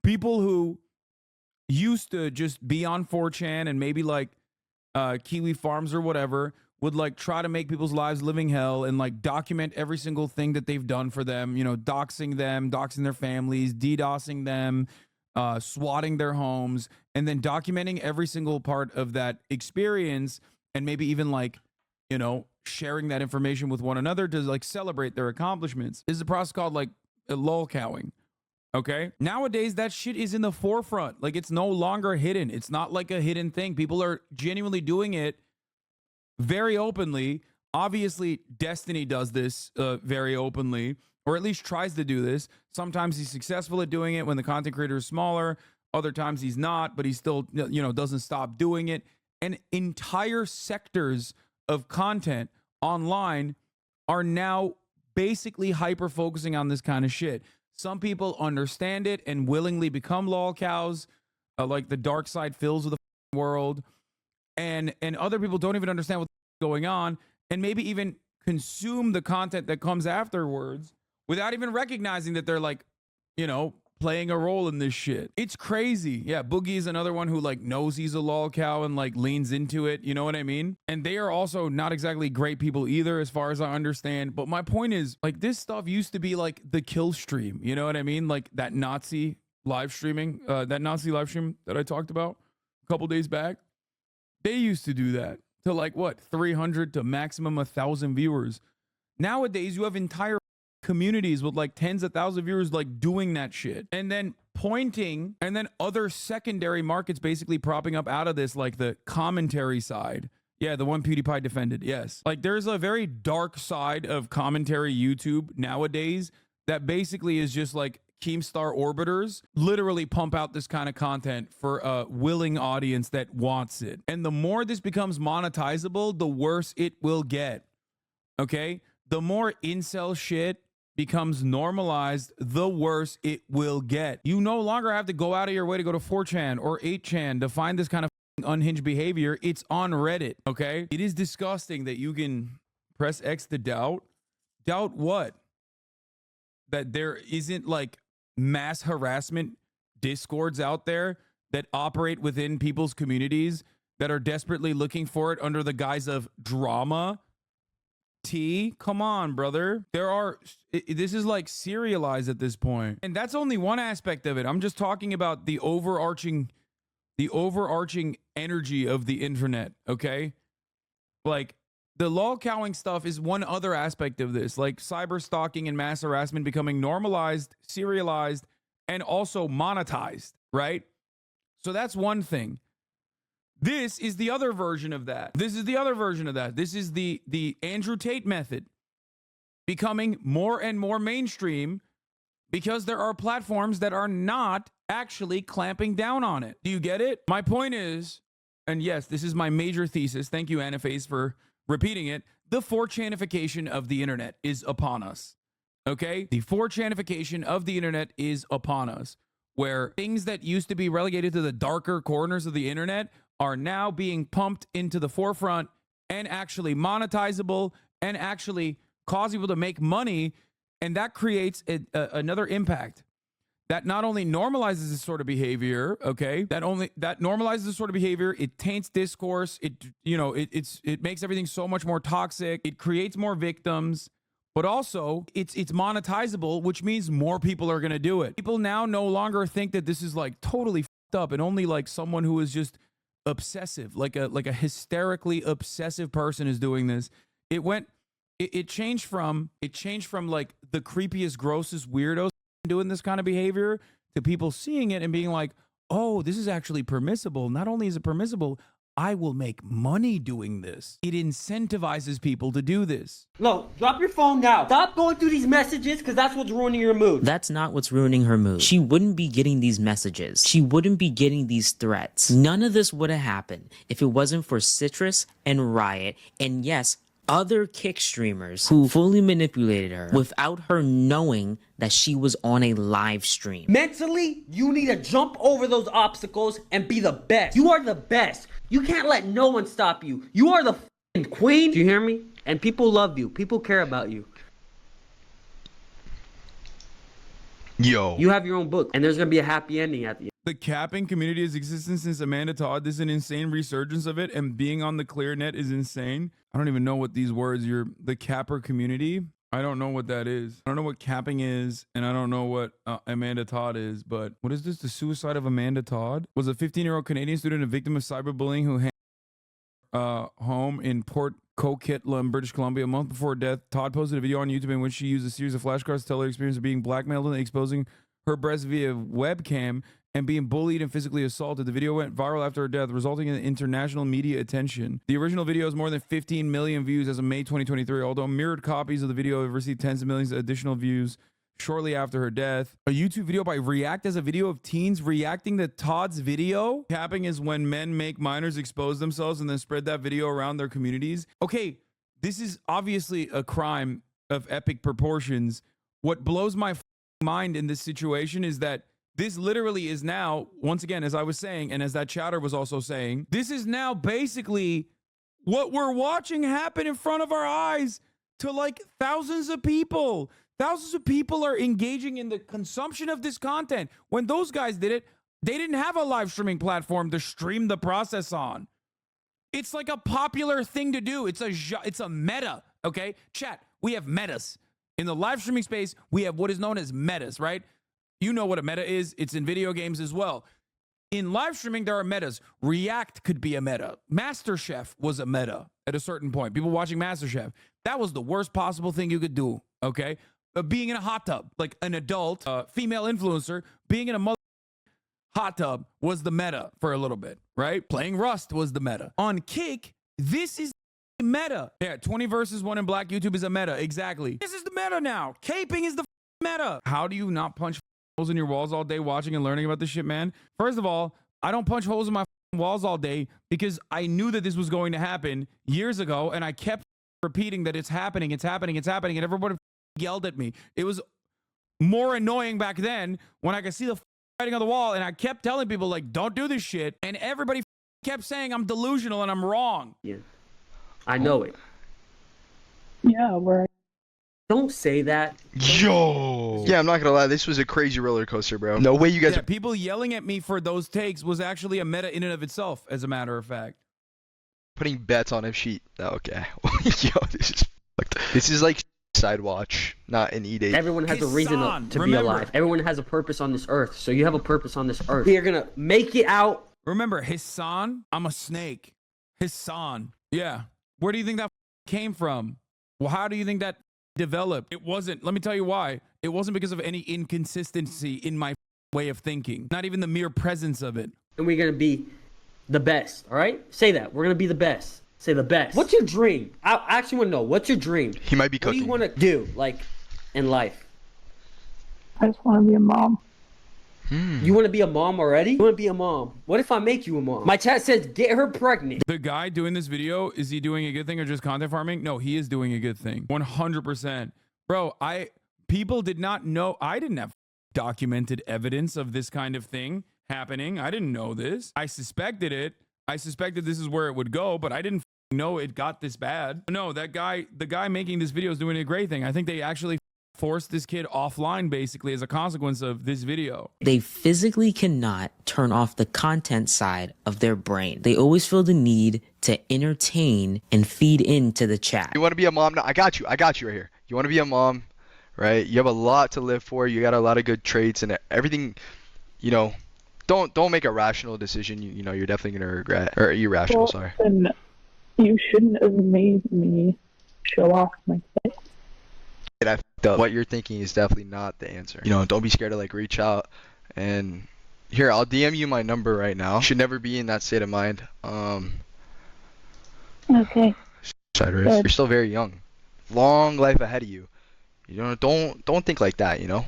People who used to just be on 4chan and maybe like Kiwi Farms or whatever would like try to make people's lives living hell and like document every single thing that they've done for them, you know, doxing them, doxing their families, DDoSing them, swatting their homes, and then documenting every single part of that experience, and maybe even like, you know, sharing that information with one another to like celebrate their accomplishments. This is a process called like lolcowing. Okay. Nowadays, that shit is in the forefront. Like, it's no longer hidden. It's not like a hidden thing. People are genuinely doing it very openly. Obviously, Destiny does this very openly, or at least tries to do this. Sometimes he's successful at doing it when the content creator is smaller. Other times he's not, but he still, you know, doesn't stop doing it. And entire sectors of content online are now basically hyper focusing on this kind of shit. Some people understand it and willingly become lol cows, like the dark side fills with the world, and other people don't even understand what's going on, and maybe even consume the content that comes afterwards without even recognizing that they're like, you know, playing a role in this shit. It's crazy. Yeah, Boogie is another one who like knows he's a lol cow and like leans into it. You know what I mean? And they are also not exactly great people either, as far as I understand. But my point is, like, this stuff used to be like the kill stream. You know what I mean? Like that Nazi live streaming, that Nazi live stream that I talked about a couple days back. They used to do that to like what, 300 to maximum 1,000 viewers. Nowadays, you have entire communities with like tens of thousands of viewers like doing that shit, and then pointing, and then other secondary markets basically propping up out of this, like the commentary side. Yeah, the one PewDiePie defended. Yes, like there's a very dark side of commentary YouTube nowadays that basically is just like Keemstar orbiters literally pump out this kind of content for a willing audience that wants it. And the more this becomes monetizable, the worse it will get. Okay, the more incel shit becomes normalized, the worse it will get. You no longer have to go out of your way to go to 4chan or 8chan to find this kind of unhinged behavior. It's on Reddit, okay? It is disgusting that you can press X to doubt. Doubt what? That there isn't like mass harassment discords out there that operate within people's communities that are desperately looking for it under the guise of drama. Come on, brother. This is like serialized at this point. And that's only one aspect of it. I'm just talking about the overarching energy of the internet, okay? Like, the lolcowing stuff is one other aspect of this, like cyber stalking and mass harassment becoming normalized, serialized, and also monetized, right? So that's one thing. This is the other version of that. This is the Andrew Tate method becoming more and more mainstream because there are platforms that are not actually clamping down on it. Do you get it? My point is, and yes, this is my major thesis. Thank you, Anaface, for repeating it. The 4chanification of the internet is upon us. Okay? The 4chanification of the internet is upon us, where things that used to be relegated to the darker corners of the internet are now being pumped into the forefront and actually monetizable and actually cause people to make money. And that creates another impact that not only normalizes this sort of behavior, okay, that normalizes this sort of behavior, it taints discourse, it makes everything so much more toxic, it creates more victims, but also it's monetizable, which means more people are going to do it. People now no longer think that this is like totally fucked up and only like someone who is just obsessive, like a hysterically obsessive person is doing this. It changed from like the creepiest, grossest weirdos doing this kind of behavior to people seeing it and being like, oh, this is actually permissible. Not only is it permissible, I will make money doing this. It incentivizes people to do this. No, drop your phone now. Stop going through these messages because that's what's ruining your mood. That's not what's ruining her mood. She wouldn't be getting these messages. She wouldn't be getting these threats. None of this would have happened if it wasn't for Citrus and Riot, and yes, other Kick streamers who fully manipulated her without her knowing that she was on a live stream. Mentally, you need to jump over those obstacles and be the best. You are the best. You can't let no one stop you. You are the f***ing queen. Do you hear me? And people love you. People care about you. Yo. You have your own book, and there's going to be a happy ending at the end. The capping community has existed since Amanda Todd. This is an insane resurgence of it, and being on the clear net is insane. I don't even know what these words, the capper community. I don't know what that is. I don't know what capping is, and I don't know what Amanda Todd is, but what is this? The suicide of Amanda Todd? Was a 15-year-old Canadian student a victim of cyberbullying who home in Port Coquitlam, British Columbia. A month before death, Todd posted a video on YouTube in which she used a series of flashcards to tell her experience of being blackmailed and exposing her breast via webcam and being bullied and physically assaulted. The video went viral after her death, resulting in international media attention. The original video has more than 15 million views as of May 2023, although mirrored copies of the video have received tens of millions of additional views shortly after her death. A YouTube video by React as a video of teens reacting to Todd's video. Capping is when men make minors expose themselves and then spread that video around their communities. Okay, this is obviously a crime of epic proportions. What blows my mind in this situation is that this literally is now, once again, as I was saying, and as that chatter was also saying, this is now basically what we're watching happen in front of our eyes to like thousands of people. Thousands of people are engaging in the consumption of this content. When those guys did it, they didn't have a live streaming platform to stream the process on. It's like a popular thing to do. It's a meta, okay? Chat, we have metas. In the live streaming space, we have what is known as metas, right? You know what a meta is. It's in video games as well. In live streaming, there are metas. React could be a meta. MasterChef was a meta at a certain point. People watching MasterChef. That was the worst possible thing you could do, okay? Being in a hot tub, like an adult female influencer, being in a hot tub was the meta for a little bit, right? Playing Rust was the meta. On Kick, this is meta. Yeah, 20 versus 1 in black YouTube is a meta. Exactly. This is the meta now. Caping is the meta. How do you not punch holes in your walls all day watching and learning about this shit, man? First of all, I don't punch holes in my walls all day because I knew that this was going to happen years ago, and I kept repeating that it's happening, it's happening, it's happening, and everybody yelled at me. It was more annoying back then when I could see the writing on the wall, and I kept telling people, like, don't do this shit, and everybody kept saying I'm delusional and I'm wrong. Yeah, I know it. Yeah, where don't say that. Yo. Yeah, I'm not gonna lie. This was a crazy roller coaster, bro. No way you guys. Yeah, people yelling at me for those takes was actually a meta in and of itself, as a matter of fact. Putting bets on if she. Okay. Yo, this is fucked. This is like side watch, not an E-date. Everyone has a reason to be alive. Everyone has a purpose on this earth. So you have a purpose on this earth. You're gonna make it out. Remember, Hasan? I'm a snake. Hasan. Yeah. Where do you think that came from? Well, how do you think that developed? It wasn't. Let me tell you why. It wasn't because of any inconsistency in my way of thinking. Not even the mere presence of it. And we're gonna be the best. All right? Say that. We're gonna be the best. Say the best. What's your dream? I actually want to know. What's your dream? He might be cooking. What do you want to do, like, in life? I just want to be a mom. You want to be a mom already? You want to be a mom? What if I make you a mom? My chat says get her pregnant. The guy doing this video, is he doing a good thing or just content farming? No, he is doing a good thing. 100%. Bro, people did not know. I didn't have documented evidence of this kind of thing happening. I didn't know this. I suspected it. I suspected this is where it would go, but I didn't know it got this bad. No, the guy making this video is doing a great thing. I think they actually forced this kid offline basically as a consequence of this video. They physically cannot turn off the content side of their brain. They always feel the need to entertain and feed into the chat. You want to be a mom? No, I got you right here. You want to be a mom, right? You have a lot to live for. You got a lot of good traits and everything, you know. Don't make a rational decision. You know, you're definitely gonna regret, or irrational. Sorry. Then you shouldn't have made me show off my face. I up. What you're thinking is definitely not the answer. You know, don't be scared to like reach out. And here, I'll DM you my number right now. You should never be in that state of mind. Okay. You're still very young. Long life ahead of you. You know, don't think like that, you know?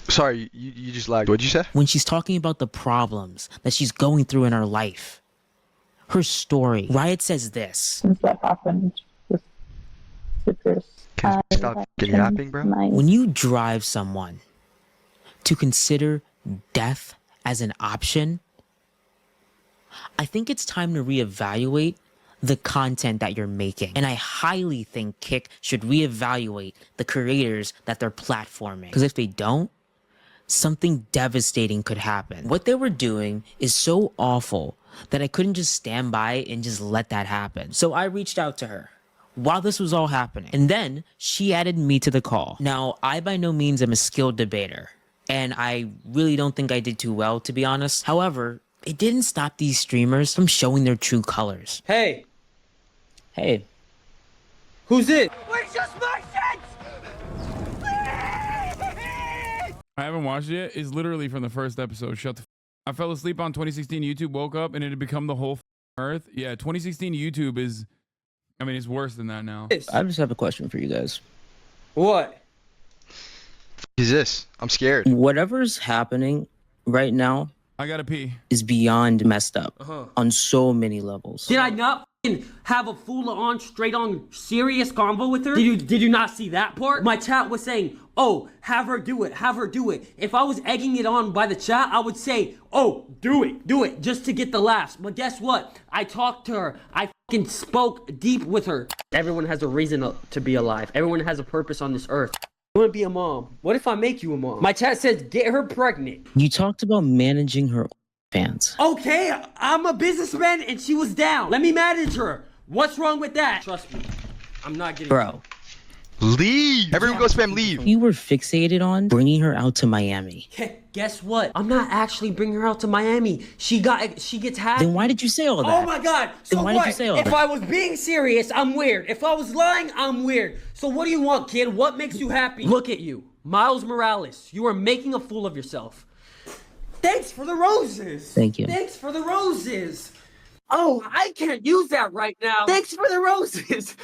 Sorry, you just lagged. What'd you say? When she's talking about the problems that she's going through in her life, her story, Riot says this. Since that happened with Citrus, Can you stop yapping, bro? When you drive someone to consider death as an option, I think it's time to reevaluate the content that you're making. And I highly think Kick should reevaluate the creators that they're platforming. Because if they don't, something devastating could happen. What they were doing is so awful that I couldn't just stand by and just let that happen. So I reached out to her while this was all happening. And then she added me to the call. Now, I by no means am a skilled debater, and I really don't think I did too well, to be honest. However, it didn't stop these streamers from showing their true colors. Hey. Hey. Who's it? I haven't watched it yet. It's literally from the first episode. Shut the I fell asleep on 2016 YouTube, woke up, and it had become the whole earth. Yeah, 2016 YouTube is, I mean, it's worse than that now. I just have a question for you guys. What? Is this? I'm scared. Whatever's happening right now I gotta pee. is beyond messed up on so many levels. Did I not have a full-on, straight-on, serious convo with her? Did you not see that part? My chat was saying, oh, have her do it, have her do it. If I was egging it on by the chat, I would say, oh, do it, just to get the laughs. But guess what? I talked to her. I fucking spoke deep with her. Everyone has a reason to be alive. Everyone has a purpose on this earth. You want to be a mom? What if I make you a mom? My chat says, get her pregnant. You talked about managing her fans. Okay, I'm a businessman and she was down. Let me manage her. What's wrong with that? Trust me, I'm not getting... Bro. Leave! Everyone go spam leave. You were fixated on bringing her out to Miami. Guess what? I'm not actually bringing her out to Miami. She gets hacked. Then why did you say all that? Oh my god. Then So why what? did you say all if that? I was being serious, I'm weird. If I was lying, I'm weird. So what do you want, kid? What makes you happy? Look at you. Miles Morales. You are making a fool of yourself. Thanks for the roses. Thank you. Thanks for the roses. Oh, I can't use that right now. Thanks for the roses.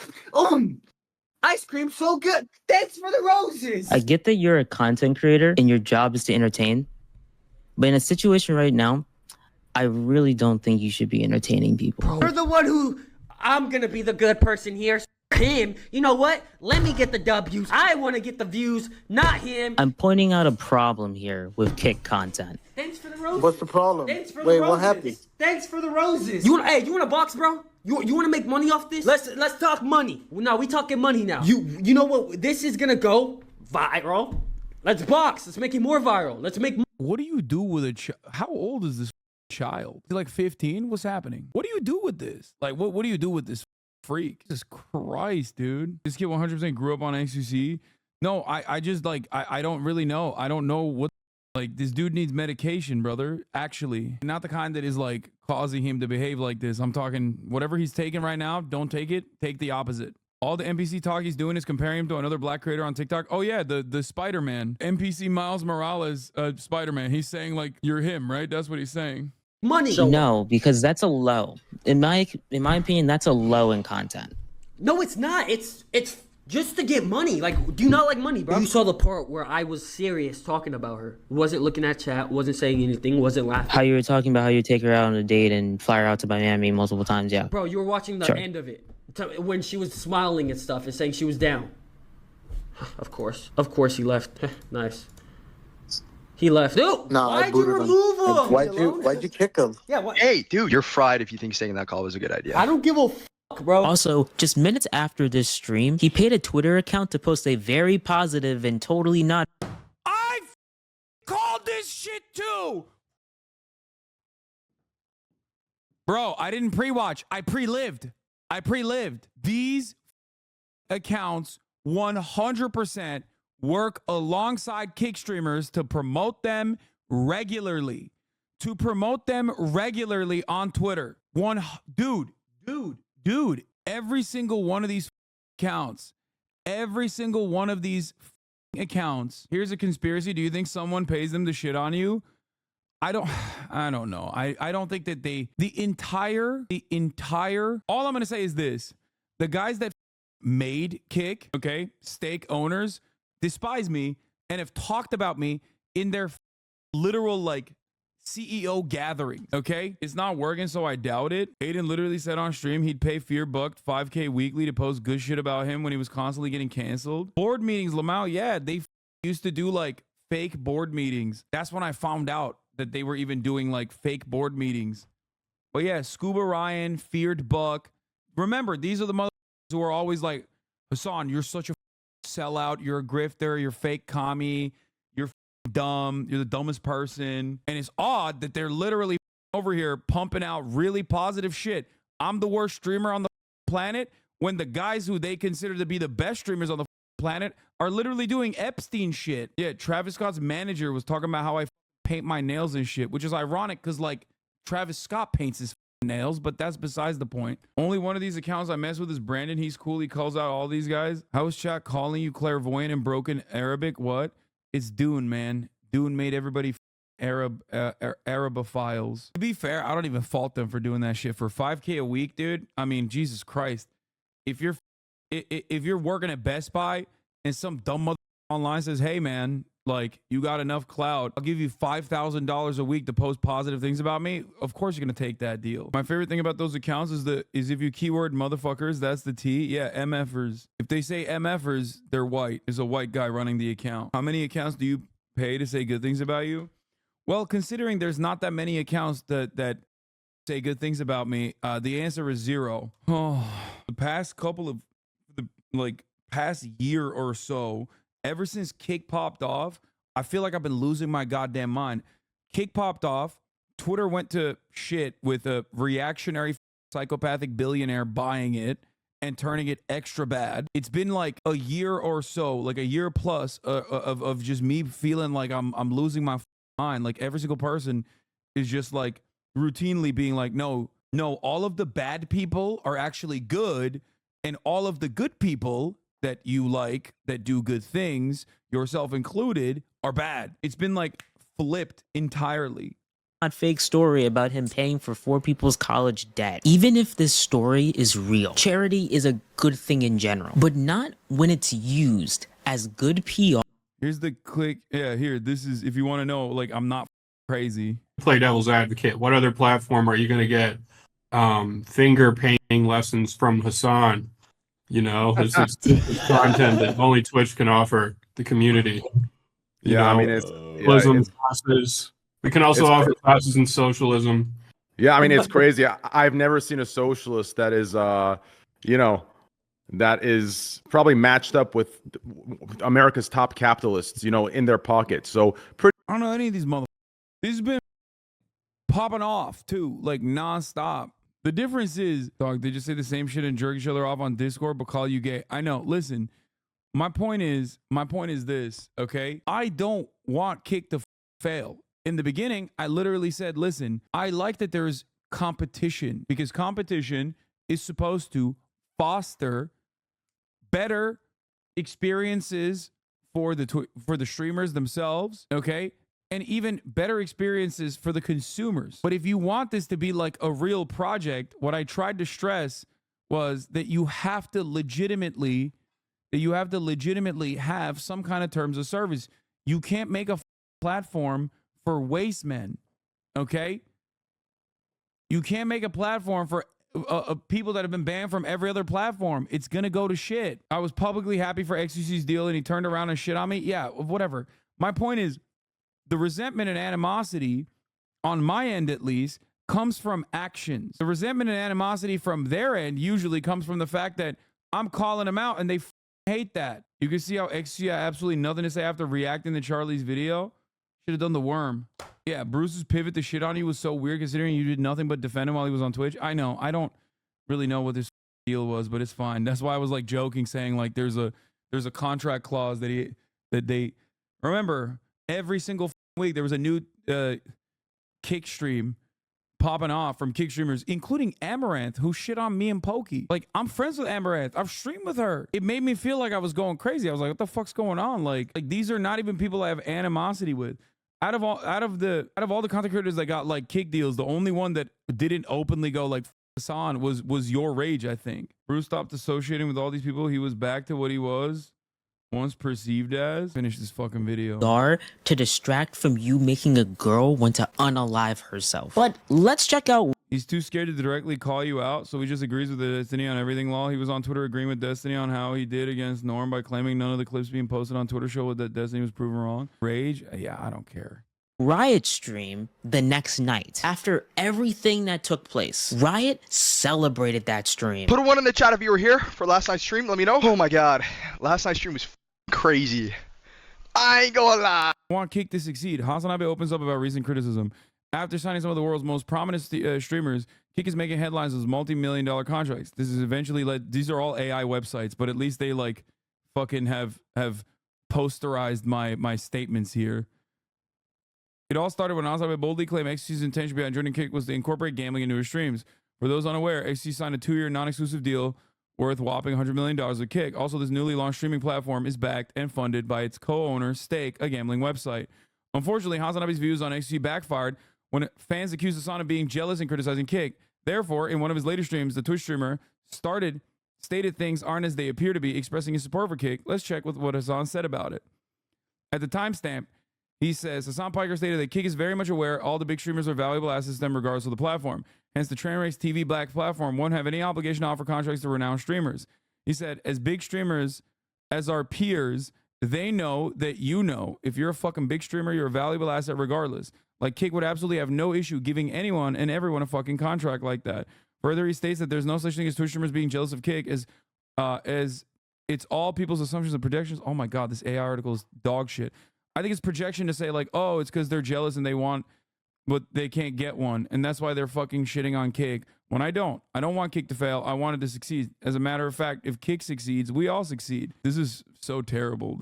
Ice cream so good. Thanks for the roses. I get that you're a content creator and your job is to entertain, but in a situation right now, I really don't think you should be entertaining people. You're the one who... I'm gonna be the good person here. Him. You know what? Let me get the W's. I want to get the views, not him. I'm pointing out a problem here with Kick content. Thanks for the roses. What's the problem? Thanks for Wait, the roses. what happened? Thanks for the roses. You want a box, bro? You want to make money off this? Let's talk money. No, we talking money now. You know what? This is gonna go viral. Let's box. Let's make it more viral. Let's make. What do you do with a How old is this child? Is he like 15? What's happening? What do you do with this? Like, what do you do with this freak? Jesus Christ, dude. This kid 100% grew up on XQC. No, I just like, I don't really know. I don't know what, like, this dude needs medication, brother. Actually, not the kind that is like causing him to behave like this. I'm talking whatever he's taking right now. Don't take it. Take the opposite. All the NPC talk he's doing is comparing him to another black creator on TikTok. Oh yeah, the Spider-Man. NPC Miles Morales, Spider-Man. He's saying like, you're him, right? That's what he's saying. Money. No, because that's a low. In my opinion, that's a low in content. No, it's not. It's just to get money. Like, do you not like money, bro? You saw the part where I was serious talking about her. Wasn't looking at chat. Wasn't saying anything. Wasn't laughing. How you were talking about how you take her out on a date and fly her out to Miami multiple times, yeah. Bro, you were watching the Sure. end of it when she was smiling and stuff and saying she was down. Of course he left. Nice. He left. Dude, Nah, I why'd you booted him. remove him? Why'd you kick him? Yeah, what? Hey, dude, you're fried if you think staying in that call was a good idea. I don't give a fuck, bro. Also, just minutes after this stream, he paid a Twitter account to post a very positive and totally not. I called this shit too. Bro, I didn't pre-watch. I pre-lived. These accounts 100% work alongside Kick streamers to promote them, regularly, to promote them regularly on Twitter. Dude, every single one of these accounts, here's a conspiracy. Do you think someone pays them to shit on you? I don't know. I don't think that the entire, all I'm going to say is this. The guys that made Kick, okay, stake owners, despise me and have talked about me in their literal, like, CEO gathering, okay? It's not working, so I doubt it. Aiden literally said on stream he'd pay Fear Buck $5K weekly to post good shit about him when he was constantly getting canceled. Board meetings, Lamau, yeah, they used to do, like, fake board meetings. That's when I found out that they were even doing, like, fake board meetings. But yeah, Scuba Ryan, Feared Buck. Remember, these are the motherfuckers who are always like, Hasan, you're such a sellout, you're a grifter, you're fake commie, you're dumb, you're the dumbest person. And it's odd that they're literally over here pumping out really positive shit. I'm the worst streamer on the planet, when the guys who they consider to be the best streamers on the planet are literally doing Epstein shit. Yeah, Travis Scott's manager was talking about how I paint my nails and shit, which is ironic because, like, Travis Scott paints his nails, but that's besides the point. Only one of these accounts I mess with is Brandon. He's cool. He calls out all these guys. How is chat calling you clairvoyant and broken Arabic? What? It's Dune, man. Dune made everybody Arabophiles. To be fair, I don't even fault them for doing that shit for $5K a week, dude. I mean, Jesus Christ. If you're working at Best Buy and some dumb mother online says, hey man, like, you got enough clout, I'll give you $5,000 a week to post positive things about me, of course you're gonna take that deal. My favorite thing about those accounts is if you keyword motherfuckers, that's the T. Yeah, MFers. If they say MFers, they're white. There's a white guy running the account. How many accounts do you pay to say good things about you? Well, considering there's not that many accounts that say good things about me, the answer is 0. Oh, the past past year or so, ever since Kick popped off, I feel like I've been losing my goddamn mind. Kick popped off. Twitter went to shit with a reactionary psychopathic billionaire buying it and turning it extra bad. It's been like a year or so, like a year plus of just me feeling like I'm losing my mind. Like, every single person is just like routinely being like, no, all of the bad people are actually good, and all of the good people that you like, that do good things, yourself included, are bad. It's been like flipped entirely. Not fake story about him paying for 4 people's college debt. Even if this story is real, charity is a good thing in general, but not when it's used as good PR. Here's the click. Yeah, here. This is, if you want to know, like, I'm not crazy. Play devil's advocate. What other platform are you going to get finger painting lessons from Hasan? You know, it's content that only Twitch can offer the community. You know, I mean, classes. We can also offer classes in socialism. Yeah, I mean, it's crazy. I've never seen a socialist that is, that is probably matched up with America's top capitalists, in their pockets. So I don't know any of these motherfuckers. These have been popping off too, like nonstop. The difference is, dog, they just say the same shit and jerk each other off on Discord, but call you gay. I know. Listen, my point is this, okay? I don't want Kick to fail. In the beginning, I literally said, listen, I like that there's competition, because competition is supposed to foster better experiences for the streamers themselves, okay? And even better experiences for the consumers. But if you want this to be like a real project, what I tried to stress was that you have to legitimately have some kind of terms of service. You can't make a platform for waste men, okay? You can't make a platform for people that have been banned from every other platform. It's gonna go to shit. I was publicly happy for XQC's deal and he turned around and shit on me. Yeah, whatever. My point is, the resentment and animosity, on my end at least, comes from actions. The resentment and animosity from their end usually comes from the fact that I'm calling them out and they hate that. You can see how XC had absolutely nothing to say after reacting to Charlie's video. Should have done the worm. Yeah, Bruce's pivot to shit on you was so weird considering you did nothing but defend him while he was on Twitch. I know. I don't really know what this deal was, but it's fine. That's why I was like joking, saying like there's a contract clause that they remember, every single week there was a new kick stream popping off from kick streamers, including Amaranth, who shit on me and Pokey. Like, I'm friends with Amaranth. I've streamed with her. It made me feel like I was going crazy. I was like, what the fuck's going on? Like these are not even people I have animosity with. Out of all the content creators that got like kick deals, the only one that didn't openly go like Hasan was your rage, I think. Bruce stopped associating with all these people. He was back to what he was once perceived as. Finish this fucking video. Are to distract from you making a girl want to unalive herself. But let's check out. He's too scared to directly call you out, so he just agrees with the Destiny on everything law. He was on Twitter agreeing with Destiny on how he did against Norm by claiming none of the clips being posted on Twitter show that Destiny was proven wrong. Rage? Yeah, I don't care. Riot stream the next night. After everything that took place, Riot celebrated that stream. Put a 1 in the chat if you were here for last night's stream. Let me know. Oh my god. Last night's stream was crazy. I ain't gonna lie. Want Kick to succeed. Hasanabi opens up about recent criticism. After signing some of the world's most prominent streamers, Kick is making headlines as multi-million-dollar contracts. This is eventually led. These are all AI websites, but at least they like fucking have posterized my statements here. It all started when Hasanabi boldly claimed XQC's intention behind joining Kick was to incorporate gambling into his streams. For those unaware, XQC signed a 2-year non-exclusive deal worth whopping $100 million with Kick. Also, this newly launched streaming platform is backed and funded by its co-owner, Stake, a gambling website. Unfortunately, Hasanabi's views on XQC backfired when fans accused Hasan of being jealous and criticizing Kick. Therefore, in one of his later streams, the Twitch streamer stated things aren't as they appear to be, expressing his support for Kick. Let's check with what Hasan said about it. At the timestamp, he says, Hasan Piker stated that Kick is very much aware all the big streamers are valuable assets to them regardless of the platform. Hence, the Trainwrecks TV Black platform won't have any obligation to offer contracts to renowned streamers. He said, as big streamers, as our peers, they know that you know. If you're a fucking big streamer, you're a valuable asset regardless. Like, Kick would absolutely have no issue giving anyone and everyone a fucking contract like that. Further, he states that there's no such thing as Twitch streamers being jealous of Kick as it's all people's assumptions and projections. Oh my God, this AI article is dog shit. I think it's projection to say like, oh, it's because they're jealous and they want, but they can't get one. And that's why they're fucking shitting on Kick. When I don't want Kick to fail. I want it to succeed. As a matter of fact, if Kick succeeds, we all succeed. This is so terrible.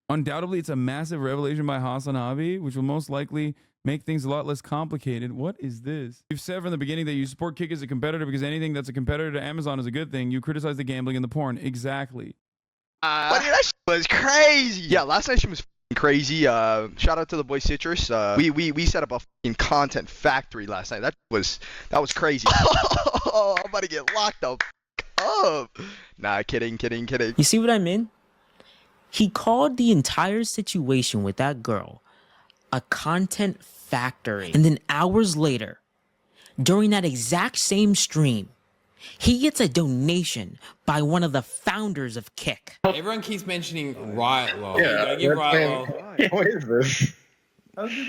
Undoubtedly, it's a massive revelation by Hasanabi, which will most likely make things a lot less complicated. What is this? You've said from the beginning that you support Kick as a competitor because anything that's a competitor to Amazon is a good thing. You criticize the gambling and the porn. Exactly. But dude, that shit was crazy. Yeah, last night's stream was crazy. Shout out to the boy Citrus. We set up a fucking content factory last night. That was crazy. Oh, I'm about to get locked up. Nah, kidding. You see what I mean? He called the entire situation with that girl a content factory. And then hours later, during that exact same stream, he gets a donation by one of the founders of Kick. Everyone keeps mentioning Riot Law. Yeah, Give Riot Law. What is this?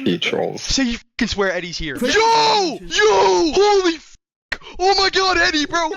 You trolls. So you can swear Eddie's here. Yo! Holy f***! Oh my god, Eddie, bro!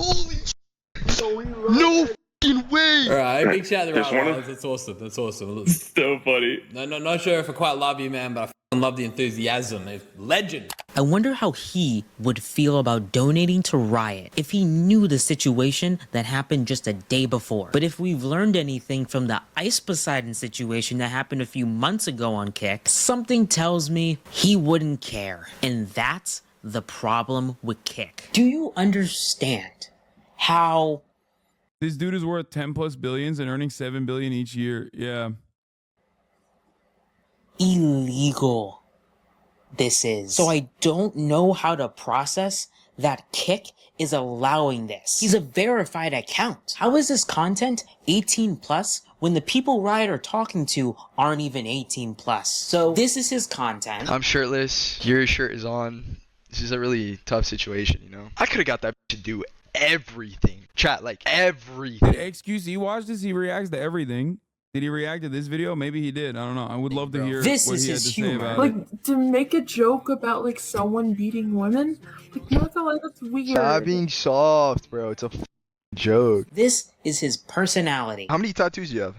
Holy no f***ing way! Alright, big shout out to Riot Law. That's awesome. That's awesome. So funny. No, not sure if I quite love you, man, but I f***ing love the enthusiasm. It's legend. I wonder how he would feel about donating to Riot if he knew the situation that happened just a day before. But if we've learned anything from the Ice Poseidon situation that happened a few months ago on Kick, something tells me he wouldn't care. And that's the problem with Kick. Do you understand how this dude is worth 10 plus billions and earning 7 billion each year? Yeah. Illegal this is? So I don't know how to process that Kick is allowing this. He's a verified account. How is this content 18 plus when the people Riot are talking to aren't even 18 plus? So this is his content. I'm shirtless. Your shirt is on. This is a really tough situation, you know? I could have got that to do everything. Chat, like everything. Did XQC watch this? He reacts to everything. Did he react to this video? Maybe he did. I don't know. I would love to hear what he had to say about it. Like, to make a joke about, like, someone beating women? Like, I feel like that's weird. Stop being soft, bro. It's a joke. This is his personality. How many tattoos do you have?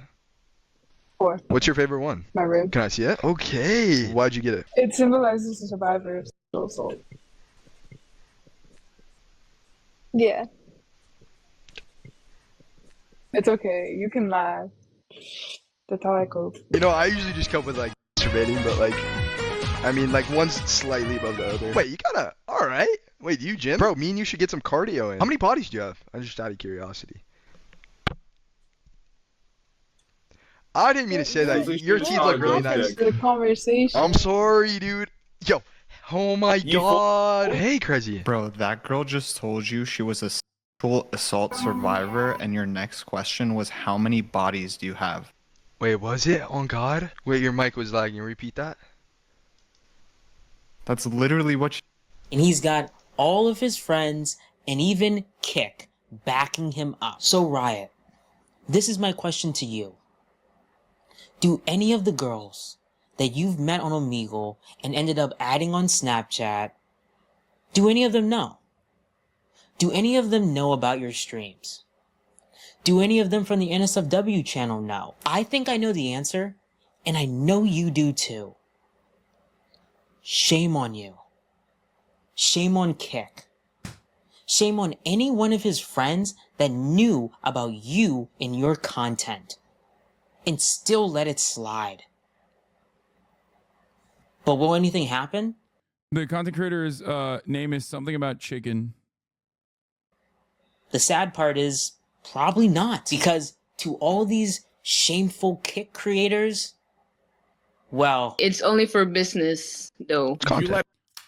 4. What's your favorite one? My rib. Can I see it? Okay. Why'd you get it? It symbolizes the survivor of sexual assault. Yeah. It's okay. You can laugh. That's how I cope. You know, I usually just come with like rating, but like, I mean, like one's slightly above the other. Wait, you gotta. All right. Wait, do you gym? Bro, me and you should get some cardio in. How many bodies do you have? I'm just out of curiosity. I didn't mean to say that. Your teeth look really nice. The conversation. I'm sorry, dude. Yo. Oh my god. Hey, Crazy. Bro, that girl just told you she was a sexual assault survivor, and your next question was how many bodies do you have? Wait, was it? On God? Wait, your mic was lagging. Repeat that. That's literally what she... And he's got all of his friends and even Kick backing him up. So Riot, this is my question to you. Do any of the girls that you've met on Omegle and ended up adding on Snapchat, do any of them know? Do any of them know about your streams? Do any of them from the NSFW channel know? I think I know the answer, and I know you do too. Shame on you. Shame on Kick. Shame on any one of his friends that knew about you and your content and still let it slide. But will anything happen? The content creator's name is something about chicken. The sad part is probably not, because to all these shameful Kick creators, well, it's only for business though.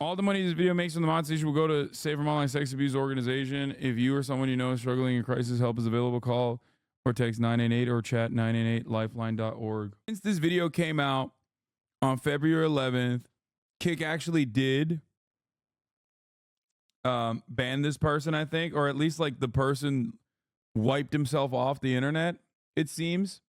All the money this video makes from the mod station will go to Save from Online Sex Abuse Organization. If you or someone you know is struggling in crisis, help is available. Call or text 988 or chat 988lifeline.org. Since this video came out on February 11th, Kick actually did ban this person, I think, or at least like the person wiped himself off the internet, it seems.